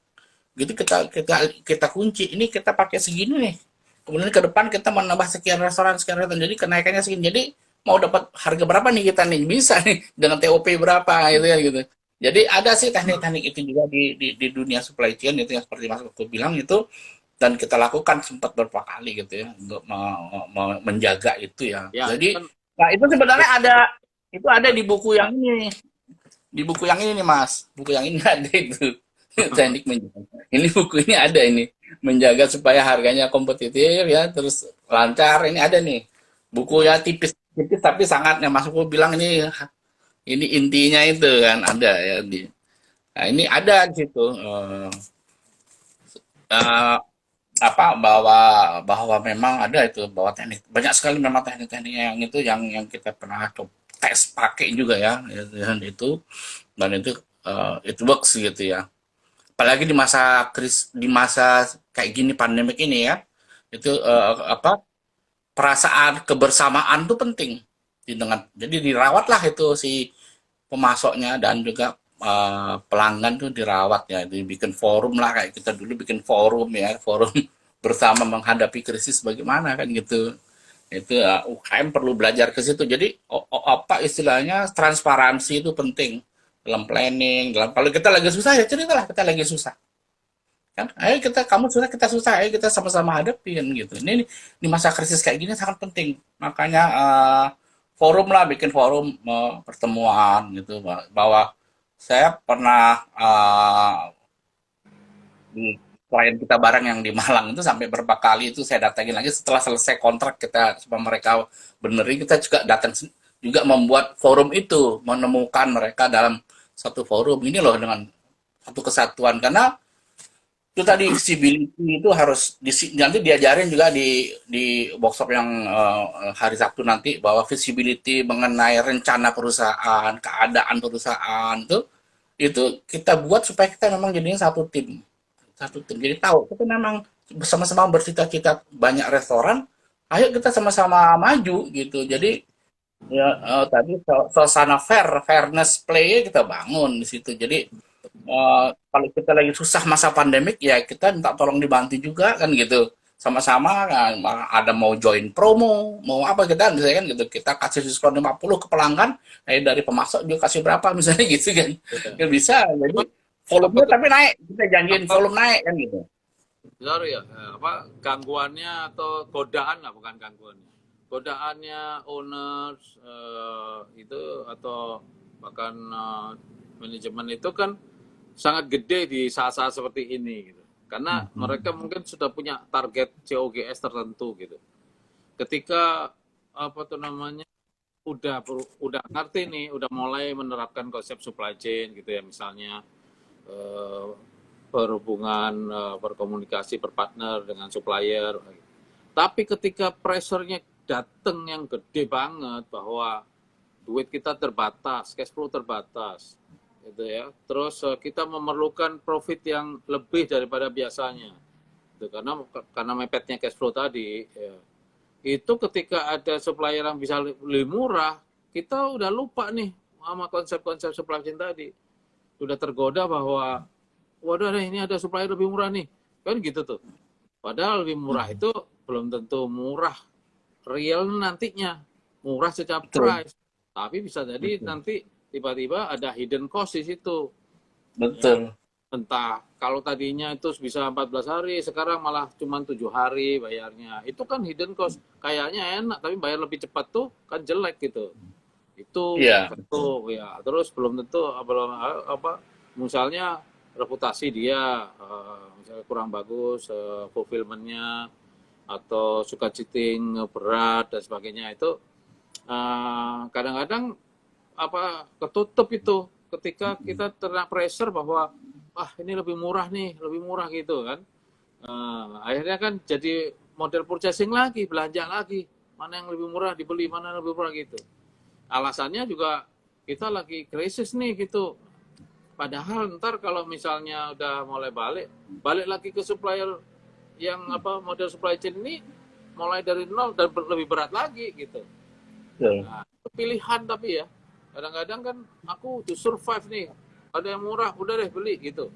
Gitu kita kunci. Ini kita pakai segini nih. Kemudian ke depan kita menambah sekian restoran, sekian restoran. Jadi kenaikannya segini. Jadi mau dapat harga berapa nih kita nih? Bisa nih dengan TOP berapa gitu ya gitu. Jadi ada sih teknik-teknik itu juga di dunia supply chain itu yang seperti Mas Uku bilang itu dan kita lakukan sempat beberapa kali gitu ya untuk menjaga itu ya. Ya itu Jadi kan nah itu sebenarnya ada di buku yang ini. Di buku yang ini nih Mas. Buku yang ini ada itu. Teknik menjaga. Ini buku ini ada ini. Menjaga supaya harganya kompetitif ya, terus lancar. Ini ada nih. Bukunya tipis-tipis tapi sangat yang Mas Uku bilang ini intinya itu kan ada ya di. Nah, ini ada di situ eh, apa bahwa bahwa memang ada itu bahwa teknik banyak sekali memang teknik-teknik yang itu yang kita pernah coba tes pakai juga ya dan itu it works gitu ya apalagi di masa kayak gini pandemik ini ya itu apa perasaan kebersamaan tuh penting jadi dirawatlah itu si pemasoknya dan juga pelanggan tuh dirawat ya dibikin forum lah kayak kita dulu bikin forum ya forum bersama menghadapi krisis bagaimana kan gitu itu UKM perlu belajar ke situ jadi apa istilahnya transparansi itu penting dalam planning dalam kalau kita lagi susah ya ceritalah kita lagi susah kan ayo kamu susah kita susah ayo kita sama-sama hadapin gitu ini masa krisis kayak gini sangat penting makanya forum lah bikin forum pertemuan gitu bahwa saya pernah di klien kita bareng yang di Malang itu sampai berapa kali itu saya datangin lagi setelah selesai kontrak kita supaya mereka benerin kita juga datang juga membuat forum itu menemukan mereka dalam satu forum ini loh dengan satu kesatuan karena itu tadi visibility itu harus nanti diajarin juga di workshop yang hari Sabtu nanti bahwa visibility mengenai rencana perusahaan, keadaan perusahaan itu kita buat supaya kita memang jadinya satu tim. Jadi tahu kita memang bersama-sama bercita-cita banyak restoran, ayo kita sama-sama maju gitu. Jadi ya tadi suasana fairness play kita bangun di situ. Jadi kalau kita lagi susah masa pandemik ya kita minta tolong dibantu juga kan gitu sama-sama kan ada mau join promo mau apa kita misalnya kan gitu kita kasih diskon 50 ke pelanggan dari pemasok juga kasih berapa misalnya gitu kan ya. ya bisa jadi Cuman apa volumenya tuh, tapi naik kita janjiin apa volume naik kan gitu. sorry ya, apa gangguannya atau godaan lah, bukan gangguannya, godaannya owners itu atau bahkan manajemen itu kan sangat gede di saat-saat seperti ini gitu. Karena mereka mungkin sudah punya target COGS tertentu gitu. Ketika apa tuh namanya udah ngerti nih, udah mulai menerapkan konsep supply chain gitu ya, misalnya eh, berhubungan berkomunikasi berpartner dengan supplier. Tapi ketika pressure-nya datang yang gede banget bahwa duit kita terbatas, cash flow terbatas, gitu ya. Terus kita memerlukan profit yang lebih daripada biasanya, gitu, karena mepetnya cash flow tadi. Ya. Itu ketika ada supplier yang bisa lebih murah, kita udah lupa nih sama konsep-konsep supply chain tadi. Udah tergoda bahwa, waduh ini ada supplier lebih murah nih, kan gitu tuh. Padahal lebih murah itu belum tentu murah real nantinya, murah secara Betul, price. Tapi bisa jadi betul, nanti tiba-tiba ada hidden cost di situ. Ya, betul, entah kalau tadinya itu bisa 14 hari, sekarang malah cuma 7 hari bayarnya. Itu kan hidden cost. Kayaknya enak, tapi bayar lebih cepat tuh kan jelek gitu. Itu iya, betul, satu ya. Terus belum tentu belum apa misalnya reputasi dia misalnya kurang bagus, fulfillment-nya atau suka cheating berat dan sebagainya itu kadang-kadang apa ketutup itu ketika kita terkena pressure bahwa ini lebih murah nih, lebih murah gitu kan. Akhirnya kan jadi model purchasing lagi, belanja lagi, mana yang lebih murah dibeli, mana yang lebih murah gitu. Alasannya juga kita lagi krisis nih gitu. Padahal ntar kalau misalnya udah mulai balik lagi ke supplier yang apa model supply chain ini mulai dari nol dan lebih berat lagi gitu. betul. Nah, pilihan tapi ya kadang-kadang kan aku to survive nih, ada yang murah udah deh beli gitu.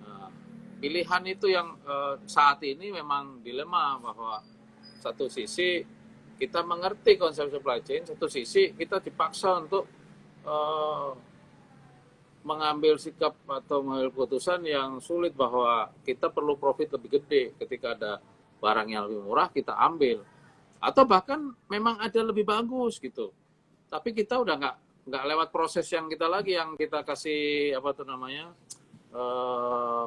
Nah, pilihan itu yang saat ini memang dilema bahwa satu sisi kita mengerti konsep supply chain, satu sisi kita dipaksa untuk eh, mengambil sikap atau mengambil keputusan yang sulit bahwa kita perlu profit lebih gede ketika ada barang yang lebih murah kita ambil atau bahkan memang ada lebih bagus gitu tapi kita udah nggak lewat proses yang kita lagi yang kita kasih apa tuh namanya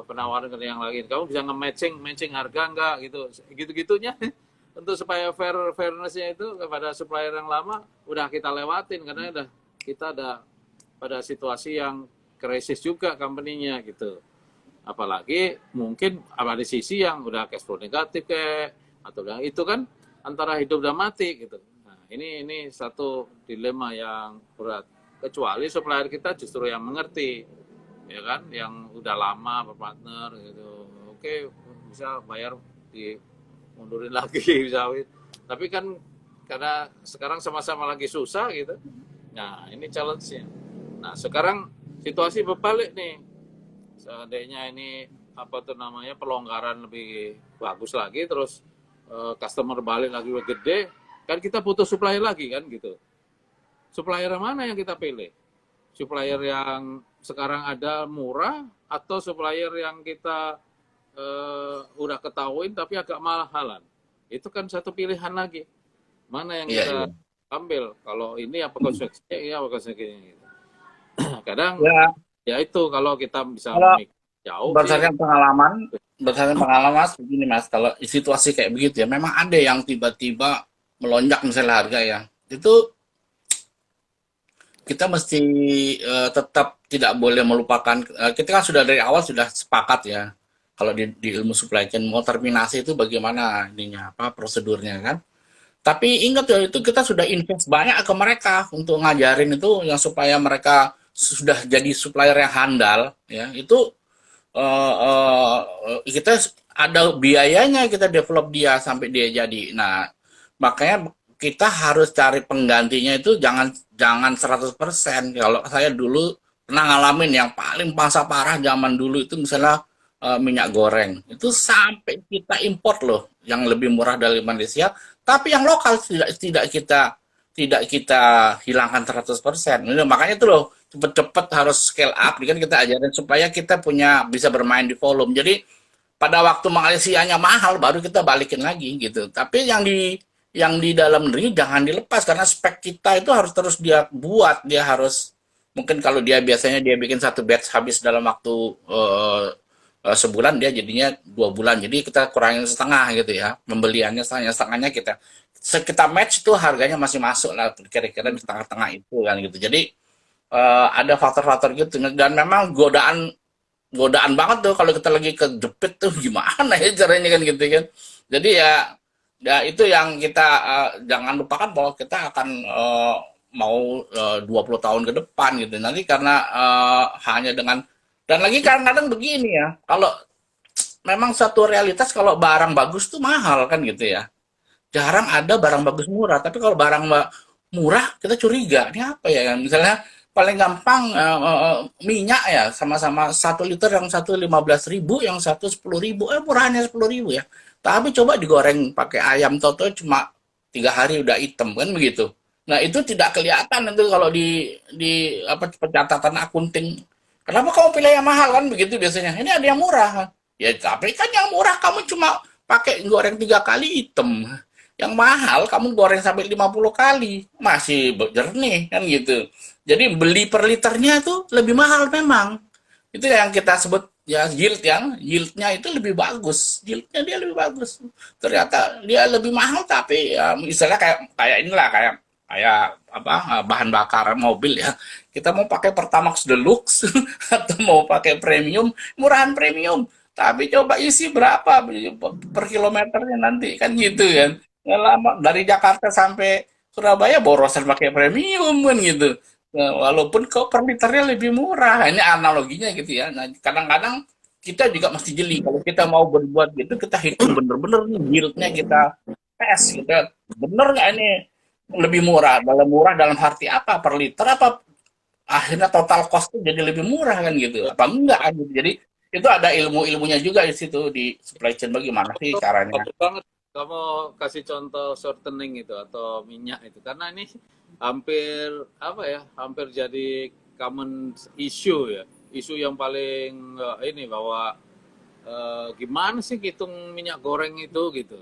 penawaran ke yang lain kamu bisa nge-matching harga nggak gitu gitunya untuk supaya fairnessnya itu kepada supplier yang lama udah kita lewatin karena udah kita ada pada situasi yang krisis juga company-nya gitu. Apalagi mungkin ada sisi yang udah cash flow negatif kayak atau udah itu kan antara hidup dan mati gitu. Nah, ini satu dilema yang berat. Kecuali supplier kita justru yang mengerti, ya kan, yang udah lama berpartner gitu. Oke, bisa bayar di mundurin lagi bisa. Tapi kan karena sekarang sama-sama lagi susah gitu. Nah, ini challenge-nya. Nah, sekarang situasi berbalik nih. Seandainya ini apa tuh namanya pelonggaran lebih bagus lagi terus customer balik lagi lebih gede, kan kita butuh supplier lagi kan gitu. Supplier mana yang kita pilih? Supplier yang sekarang ada murah atau supplier yang kita udah ketahuin tapi agak mahalan? Itu kan satu pilihan lagi. Mana yang Iya, kita iya. ambil? Kalau ini apa konsekuensinya? Ini apa konsekuensinya? Gitu. Kadang Ya, ya itu kalau kita bisa kalau jauh sih berdasarkan pengalaman Mas, begini Mas, kalau situasi kayak begitu ya, memang ada yang tiba-tiba melonjak misalnya harga ya. Itu kita mesti tetap tidak boleh melupakan kita kan sudah dari awal sudah sepakat ya. Kalau di ilmu supply chain mau terminasi itu bagaimana ininya apa prosedurnya kan. Tapi ingat ya itu kita sudah invest banyak ke mereka untuk ngajarin itu yang supaya mereka sudah jadi supplier yang handal ya. Itu kita ada biayanya kita develop dia sampai dia jadi. Nah, makanya kita harus cari penggantinya itu jangan jangan 100%. Kalau saya dulu pernah ngalamin yang paling masa parah zaman dulu itu misalnya minyak goreng. Itu sampai kita import loh yang lebih murah dari Malaysia, tapi yang lokal tidak kita hilangkan 100%. Makanya itu loh cepet-cepet harus scale up, kan kita ajarin supaya kita punya bisa bermain di volume. Jadi pada waktu Malaysianya mahal baru kita balikin lagi gitu. Tapi yang di dalam negeri jangan dilepas karena spek kita itu harus terus dia buat, dia harus mungkin kalau dia biasanya dia bikin satu batch habis dalam waktu sebulan dia jadinya 2 bulan jadi kita kurangin setengah gitu ya pembeliannya setengahnya kita match itu harganya masih masuk lah kira-kira di tengah-tengah itu kan gitu jadi ada faktor-faktor gitu dan memang godaan godaan banget tuh kalau kita lagi kejepit tuh gimana ya caranya kan gitu kan jadi ya Ya, itu yang kita jangan lupakan bahwa kita akan mau 20 tahun ke depan gitu. Nanti karena hanya dengan dan lagi kadang-kadang begini ya, kalau memang satu realitas kalau barang bagus tuh mahal kan gitu ya. Jarang ada barang bagus murah, tapi kalau barang murah kita curiga, ini apa ya? Misalnya paling gampang minyak ya sama-sama 1 liter yang satu 15.000, yang satu 10.000, murahnya 10.000 ya. Tapi coba digoreng pakai ayam toto cuma 3 hari udah hitam kan begitu. Nah itu tidak kelihatan itu kalau di apa pencatatan akunting. Kenapa kamu pilih yang mahal kan begitu biasanya? Ini ada yang murah kan? Ya tapi kan yang murah kamu cuma pakai goreng 3 kali hitam. Yang mahal kamu goreng sampai 50 kali, masih jernih kan gitu. Jadi beli per liternya tuh lebih mahal memang. Itu yang kita sebut ya yield yang yieldnya itu lebih bagus. Yieldnya dia lebih bagus. Ternyata dia lebih mahal tapi ya misalnya kayak kayak inilah kayak kayak apa bahan bakar mobil ya. Kita mau pakai Pertamax Deluxe atau mau pakai premium, murahan premium. Tapi coba isi berapa per kilometernya nanti kan gitu kan. Nggak lama dari Jakarta sampai Surabaya borosan pakai premium kan gitu. Nah, walaupun kok per liternya lebih murah. Ini analoginya gitu ya. Nah, kadang-kadang kita juga mesti jeli. Kalau kita mau berbuat gitu, kita hitung bener-bener nih yieldnya kita tes. Kita bener nggak ini lebih murah? Murah dalam arti apa? Per liter apa akhirnya total cost tuh jadi lebih murah kan gitu? Apa enggak kan gitu. Jadi itu ada ilmu-ilmunya juga di situ di supply chain bagaimana sih caranya. Bagus banget kamu kasih contoh shortening itu atau minyak itu karena ini hampir apa ya hampir jadi common issue ya isu yang paling ini bahwa gimana sih hitung minyak goreng itu gitu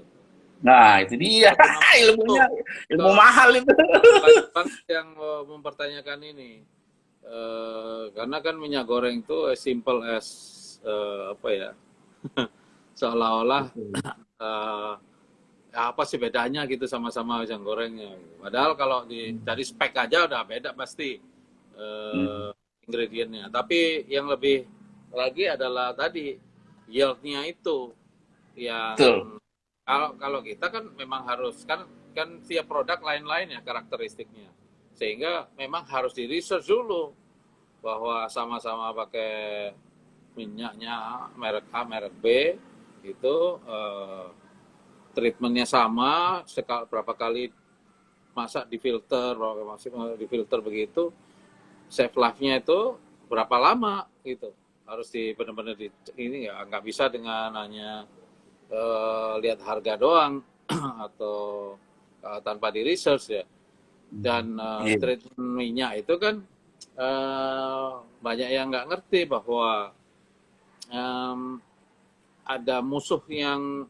Nah, itu dia tapi memang itu ilmunya, ilmu mahal itu. banyak banget yang mempertanyakan ini. Karena kan minyak goreng itu as simple as apa ya seolah-olah eh, apa sih bedanya gitu sama-sama pisang gorengnya gitu. Padahal kalau dari spek aja udah beda pasti Hmm, ingredientnya. Tapi yang lebih lagi adalah tadi yieldnya itu yang betul. kalau kita kan memang harus kan kan tiap produk lain-lain ya karakteristiknya. Sehingga memang harus di research dulu bahwa sama-sama pakai minyaknya merek A, merek B itu treatmentnya sama, berapa kali masak di filter, masih di filter begitu, save life-nya itu berapa lama gitu. Harus benar-benar ini ya nggak bisa dengan hanya lihat harga doang atau tanpa di research ya. Dan Iya, treatment minyak itu kan banyak yang nggak ngerti bahwa um, ada musuh yang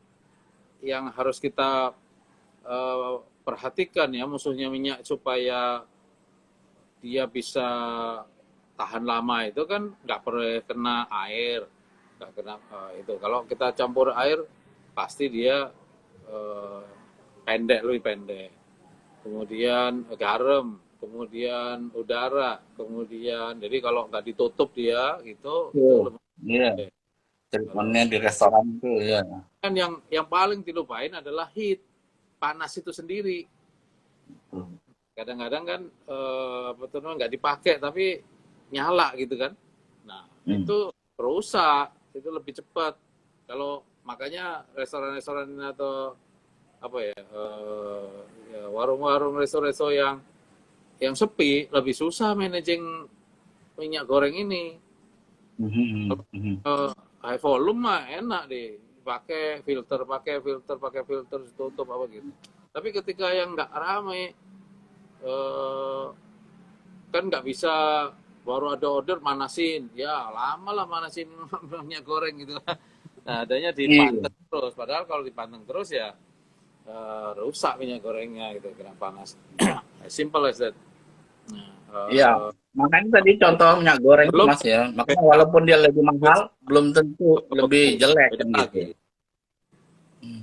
harus kita perhatikan ya musuhnya minyak supaya dia bisa tahan lama itu kan nggak perlu kena air nggak kena itu kalau kita campur air pasti dia uh, lebih pendek kemudian garam kemudian udara kemudian jadi kalau nggak ditutup dia itu betul. lebih Iya, pendek. treatmentnya Kalau di restoran itu ya. kan yang paling dilupain adalah heat panas itu sendiri kadang-kadang kan betul nggak dipakai tapi nyala gitu kan nah Hmm. itu rusak itu lebih cepat kalau makanya restoran-restoran atau apa ya, ya warung-warung resto-resto yang sepi lebih susah managing minyak goreng ini Mhm, mhm. Eh, high volume mah enak deh pakai filter tutup apa gitu tapi ketika yang nggak rame eh, kan nggak bisa baru ada order manasin ya lama lah manasin minyak goreng gitu nah adanya Iya, dipanteng terus padahal kalau dipanteng terus ya rusak minyak gorengnya gitu kena panas simple as that nah, iya. Makanya tadi contoh minyak goreng itu belum Mas ya. Makanya beda walaupun dia lebih mahal, belum tentu lebih jelek beda kan gitu. lagi Hmm.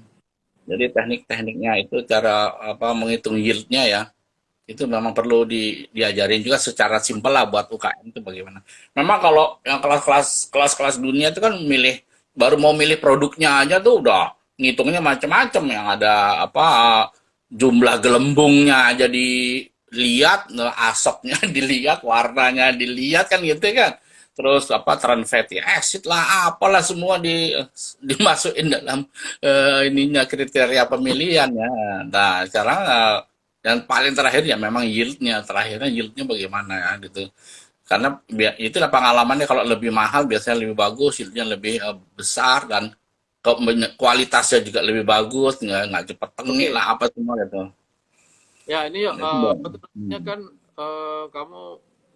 Jadi teknik-tekniknya itu cara apa menghitung yieldnya ya. Itu memang perlu diajarin juga secara simpel lah buat UKM itu bagaimana. Memang kalau yang kelas-kelas dunia itu kan milih baru mau milih produknya aja tuh udah ngitungnya macam-macam, yang ada apa, jumlah gelembungnya aja dilihat, asapnya dilihat, warnanya dilihat kan gitu kan. Terus apa, trans fatty acid lah, apalah semua dimasukin dalam ininya, kriteria pemilihan ya. Nah, sekarang yang paling terakhir ya memang yieldnya, terakhirnya yieldnya bagaimana ya gitu. Karena itulah pengalamannya, kalau lebih mahal biasanya lebih bagus, yieldnya lebih besar, dan kualitasnya juga lebih bagus, nggak cepet tengik Oke. lah apa semua gitu. Ya, ini Nah, itu bang. apa tuh namanya Hmm. kan kamu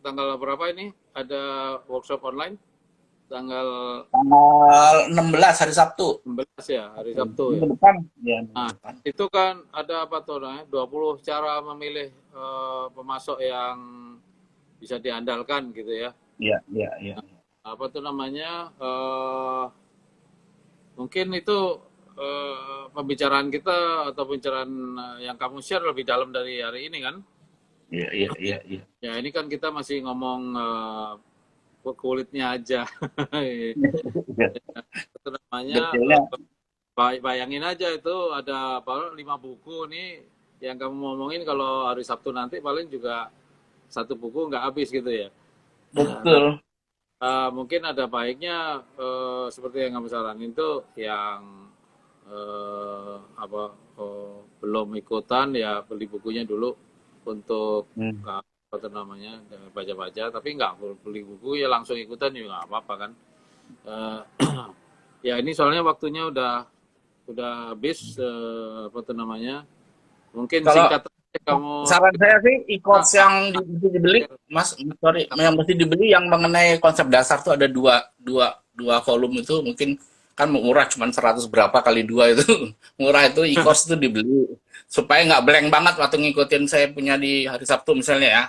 tanggal berapa ini ada workshop online? Tanggal Tanggal 16 hari Sabtu. 16 ya, hari Sabtu Minggu ya. depan. Ya, minggu Nah, depan. itu kan ada apa tuh namanya? 20 cara memilih pemasok yang bisa diandalkan gitu ya. Iya, iya, iya. Apa tuh namanya? Mungkin itu pembicaraan kita atau pembicaraan yang kamu share lebih dalam dari hari ini kan? Iya, iya, iya, iya. Ya ini kan kita masih ngomong kulitnya aja. Itu namanya Detailnya. bayangin aja itu ada apa 5 buku nih yang kamu ngomongin kalau hari Sabtu nanti paling juga satu buku nggak habis gitu ya. Nah, tapi Betul. mungkin ada baiknya seperti yang kamu saranin itu yang apa belum ikutan ya beli bukunya dulu untuk Hmm. apa itu namanya baca-baca tapi nggak beli buku ya langsung ikutan juga nggak apa-apa kan. Eh, ya ini soalnya waktunya udah habis apa itu namanya mungkin Kalau singkat aja kamu saran saya sih, e-course ah, yang mesti dibeli, Mas, sorry, yang mesti dibeli yang mengenai konsep dasar tuh ada dua volume itu, mungkin kan murah, cuman 100 berapa kali dua itu. Murah itu, e-course itu dibeli supaya nggak blank banget waktu ngikutin saya punya di hari Sabtu misalnya ya.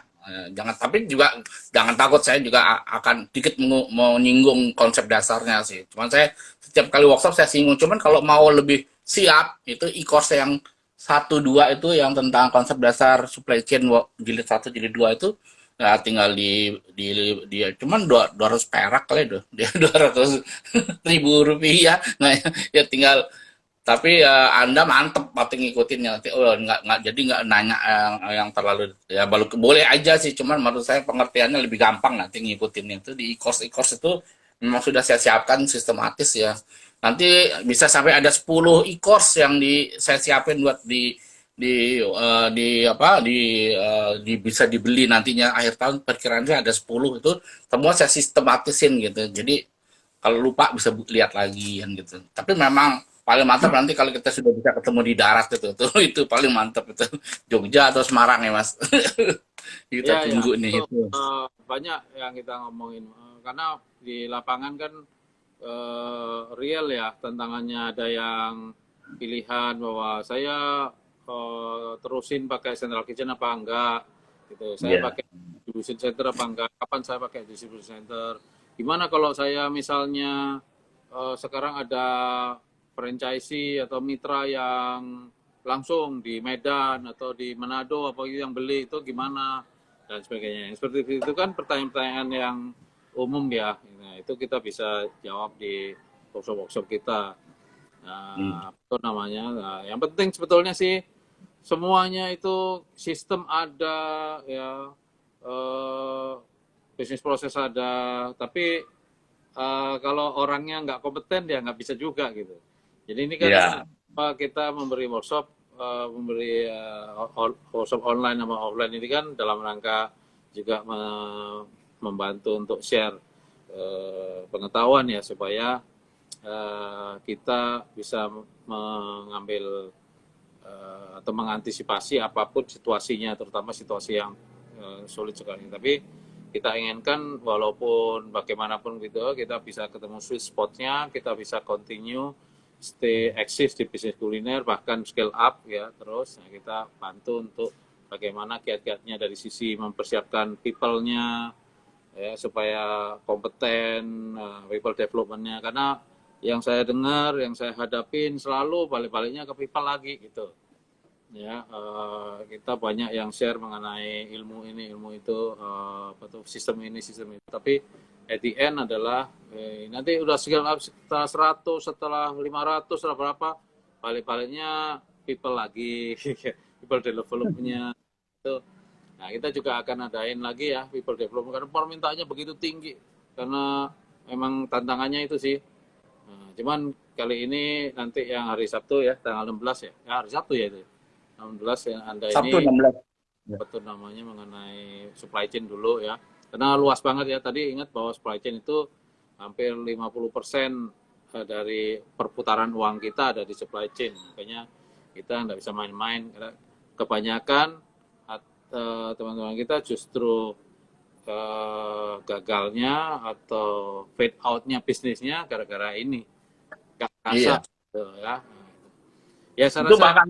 Jangan, tapi juga jangan takut, saya juga akan dikit mau nyinggung konsep dasarnya sih. Cuman saya setiap kali workshop saya singgung. Cuman kalau mau lebih siap itu e-course yang satu dua itu, yang tentang konsep dasar supply chain, jilid satu jilid dua itu, nah tinggal di dia cuman 200 perak kali itu dia 200 ribu rupiah. Nah ya tinggal, tapi anda mantep waktu ngikutinnya nanti, oh nggak jadi nggak nanya yang terlalu ya, baru boleh aja sih, cuman menurut saya pengertiannya lebih gampang nanti ngikutinnya itu di e-course itu. Memang sudah saya siapkan sistematis ya, nanti bisa sampai ada 10 e-course yang saya siapin buat di apa bisa dibeli nantinya akhir tahun, perkiraannya ada 10 itu, semua saya sistematisin gitu, jadi kalau lupa bisa lihat lagi kan gitu. Tapi memang paling mantap nanti kalau kita sudah bisa ketemu di darat itu tuh, itu paling mantap itu, Jogja atau Semarang ya Mas. Kita ya ya tunggu itu nih itu. banyak yang kita ngomongin karena di lapangan kan real ya tantangannya ada yang pilihan bahwa saya terusin pakai central kitchen apa enggak gitu saya Iya. pakai distribution center apa enggak kapan saya pakai distribution center gimana kalau saya misalnya sekarang ada franchisee atau mitra yang langsung di Medan atau di Manado apa yang beli itu gimana dan sebagainya. Seperti itu kan pertanyaan-pertanyaan yang umum ya. Nah, itu kita bisa jawab di workshop-workshop kita. Hmm. Nah, itu namanya. Nah, yang penting sebetulnya sih semuanya itu sistem ada ya eh, bisnis proses ada tapi kalau orangnya nggak kompeten ya nggak bisa juga gitu. Jadi ini kan Iya. kita memberi workshop, memberi workshop online sama offline ini kan dalam rangka juga membantu untuk share pengetahuan ya supaya kita bisa mengambil atau mengantisipasi apapun situasinya, terutama situasi yang sulit sekali. Tapi kita inginkan walaupun bagaimanapun gitu kita bisa ketemu sweet spotnya, kita bisa continue stay eksis di bisnis kuliner bahkan scale up ya terus. Nah, kita bantu untuk bagaimana kiat-kiatnya dari sisi mempersiapkan people-nya ya supaya kompeten people development-nya karena yang saya dengar, yang saya hadapin selalu balik-baliknya ke people lagi gitu ya kita banyak yang share mengenai ilmu ini ilmu itu apa tuh sistem ini sistem itu tapi at the end adalah nanti udah scale up setelah 100 setelah 500 setelah berapa paling-palingnya people lagi, people development-nya itu. Nah, kita juga akan adain lagi ya people development karena permintaannya begitu tinggi karena memang tantangannya itu sih. Nah, cuman kali ini nanti yang hari Sabtu ya, tanggal 16 ya. Ya hari Sabtu ya itu. 16 yang Anda Sabtu ini 16. Ya. betul namanya mengenai supply chain dulu ya. Karena luas banget ya. Tadi ingat bahwa supply chain itu hampir 50% dari perputaran uang kita ada di supply chain. Makanya kita nggak bisa main-main. Kebanyakan teman-teman kita justru gagalnya atau fade out-nya bisnisnya gara-gara ini. Nggak rasa Iya. gitu ya. Ya saya Itu rasa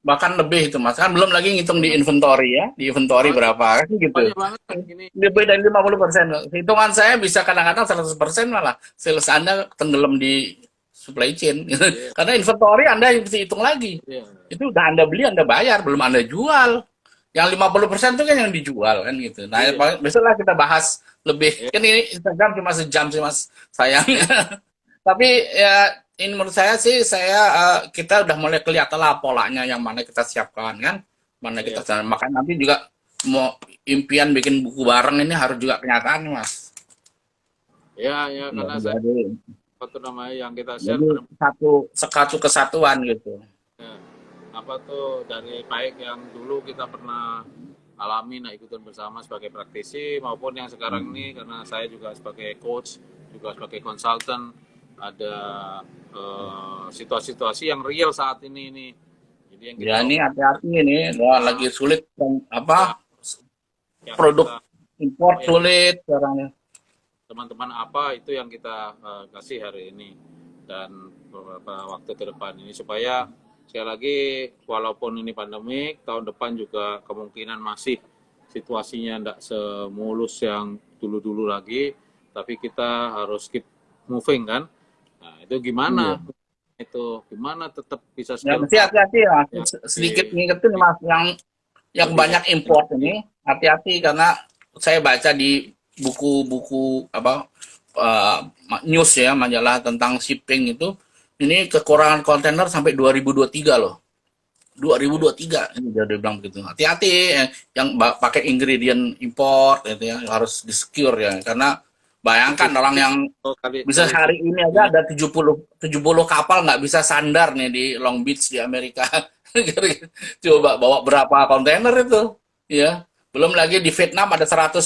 bahkan lebih itu Mas. Kan belum lagi ngitung di inventory ya. Di inventory banyak, berapa kan gitu. banyak banget ini. Lebih dari 50%. Hitungan saya bisa kadang-kadang 100% malah sales Anda tenggelam di supply chain. Iya, Karena inventory Anda mesti hitung lagi. iya, Itu udah Anda beli, Anda bayar, belum Anda jual. Yang 50% itu kan yang dijual kan gitu. Nah, iya, besoklah kita bahas lebih. iya, Kan ini Instagram cuma sejam sih Mas, sayangnya. iya, Tapi ya ini menurut saya sih kita udah mulai kelihatan lah polanya yang mana kita siapkan kan. Mana kita iya. makanya nanti juga mau impian bikin buku bareng ini harus juga kenyataan Mas. Ya, ya, Ya, karena saya jadi waktu namanya yang kita share jadi satu kesatuan gitu. ya, apa tuh dari baik yang dulu kita pernah alami nah ikutan bersama sebagai praktisi maupun yang sekarang ini karena saya juga sebagai coach juga sebagai konsultan ada situasi-situasi yang real saat ini jadi yang Ya kita ini hati-hati ini, wah lagi sulit ya, apa yang produk kita import ya, sulit sekarang. teman-teman apa itu yang kita kasih hari ini dan beberapa waktu ke depan ini supaya sekali lagi walaupun ini pandemik tahun depan juga kemungkinan masih situasinya tidak semulus yang dulu-dulu lagi tapi kita harus keep moving kan nah itu Iya. gimana tetap bisa Ya scale mesti up hati-hati ya, ya sedikit di, ngingetin di, Mas yang lebih banyak import ini hati-hati karena saya baca di buku-buku apa eh, news ya majalah tentang shipping itu ini kekurangan kontainer sampai 2023 loh. ya, 2023 ini dia bilang begitu. Hati-hati yang pakai ingredient import gitu ya harus di secure ya karena itu bayangkan orang yang kali bisa kali hari ini aja ada 70 kapal nggak bisa sandar nih di Long Beach di Amerika. Coba bawa berapa kontainer itu ya. Belum lagi di Vietnam ada 100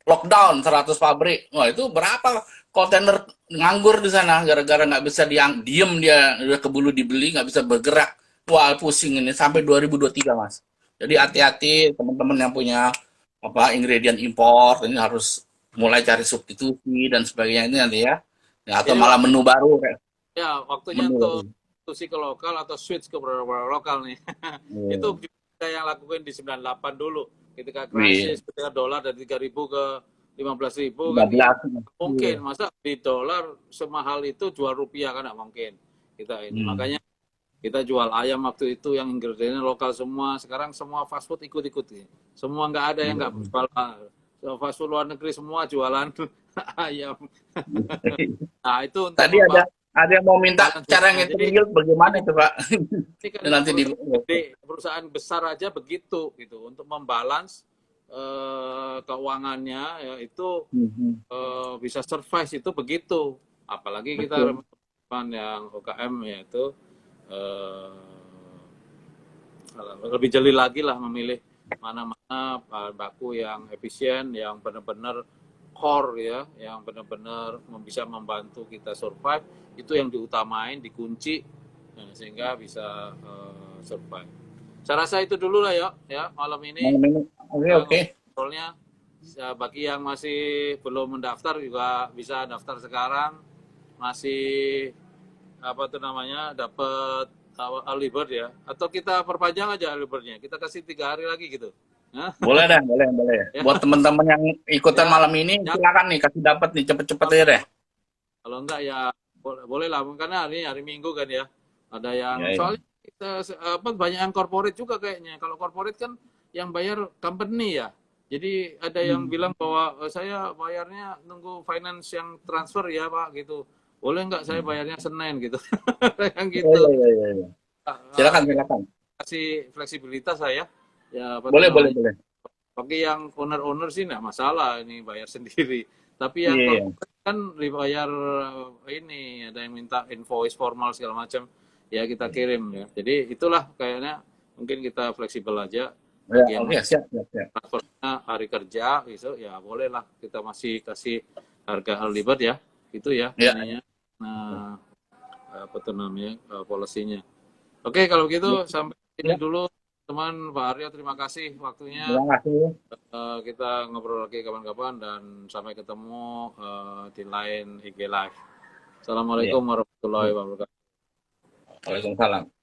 lockdown, 100 pabrik. Wah, itu berapa kontainer nganggur di sana gara-gara nggak bisa diem dia udah keburu dibeli nggak bisa bergerak. Wah, pusing ini sampai 2023, Mas. Jadi hati-hati teman-teman yang punya apa ingredient impor ini harus mulai cari substitusi dan sebagainya ini nanti ya. Ya, atau jadi malah waktu menu baru kayak ya waktunya menu baru. untuk substitusi ke lokal atau switch ke produk lokal nih. Itu Hmm. kita yang lakukan di 98 dulu. Ketika Wih, krisis, ketika dolar dari 3.000 ke 15.000 kan kita 15. mungkin Iya. masa di dolar semahal itu jual rupiah kan nggak mungkin kita ini. Hmm. Makanya kita jual ayam waktu itu yang ingredientnya lokal semua. Sekarang semua fast food ikut-ikut nih. Semua nggak ada yang Iya. nggak jual fast food luar negeri semua jualan ayam. Nah itu untuk Tadi ada yang mau minta membalance. cara Nah, ngitung jadi yield bagaimana ini itu, Pak? ini kan Dan nanti di perusahaan gede, perusahaan besar aja begitu gitu untuk membalance keuangannya ya itu Mhm. bisa survive itu begitu. Apalagi kita Betul. yang UKM yaitu eh, lebih jeli lagi lah memilih mana-mana bahan baku yang efisien, yang benar-benar core ya, yang benar-benar bisa membantu kita survive itu yang diutamain, dikunci sehingga bisa survive. Saya rasa itu dulu lah ya malam ini Oke, oke. ngobrolnya. Bagi yang masih belum mendaftar juga bisa daftar sekarang. Masih apa tuh namanya dapat early bird ya atau kita perpanjang aja early birdnya kita kasih 3 hari lagi gitu. Hah? Boleh dah, boleh, boleh. Ya, Buat teman-teman yang ikutan ya, malam ini, ya silakan nih kasih dapat nih cepet-cepet aja deh. kalau enggak ya boleh lah karena hari Minggu kan ya ada yang Ya, ya. soalnya kita apa banyak yang corporate juga kayaknya kalau corporate kan yang bayar company ya jadi ada yang bilang bahwa saya bayarnya nunggu finance yang transfer ya Pak gitu boleh nggak saya bayarnya Senin gitu yang Oh, gitu iya, iya, iya. Silakan, silakan. kasih fleksibilitas lah ya. Ya apa tuh Boleh, boleh, namanya? boleh. Bagi yang owner-owner sih nggak masalah ini bayar sendiri. Tapi yang Iya. korporat kan dibayar ini ada yang minta invoice formal segala macam. Ya kita kirim ya. Jadi itulah kayaknya mungkin kita fleksibel aja Ya, bagi yang oke, siap, siap, siap. transfernya hari kerja gitu ya boleh lah kita masih kasih harga early bird ya. Itu ya Ya, ininya. Nah, apa tuh namanya polisinya. Oke, kalau gitu sampai sini ya. dulu teman Pak Aryo, terima kasih waktunya. Terima kasih. Kita ngobrol lagi kapan-kapan dan sampai ketemu di lain IG Live. Iya. Assalamualaikum warahmatullahi wabarakatuh. Waalaikumsalam.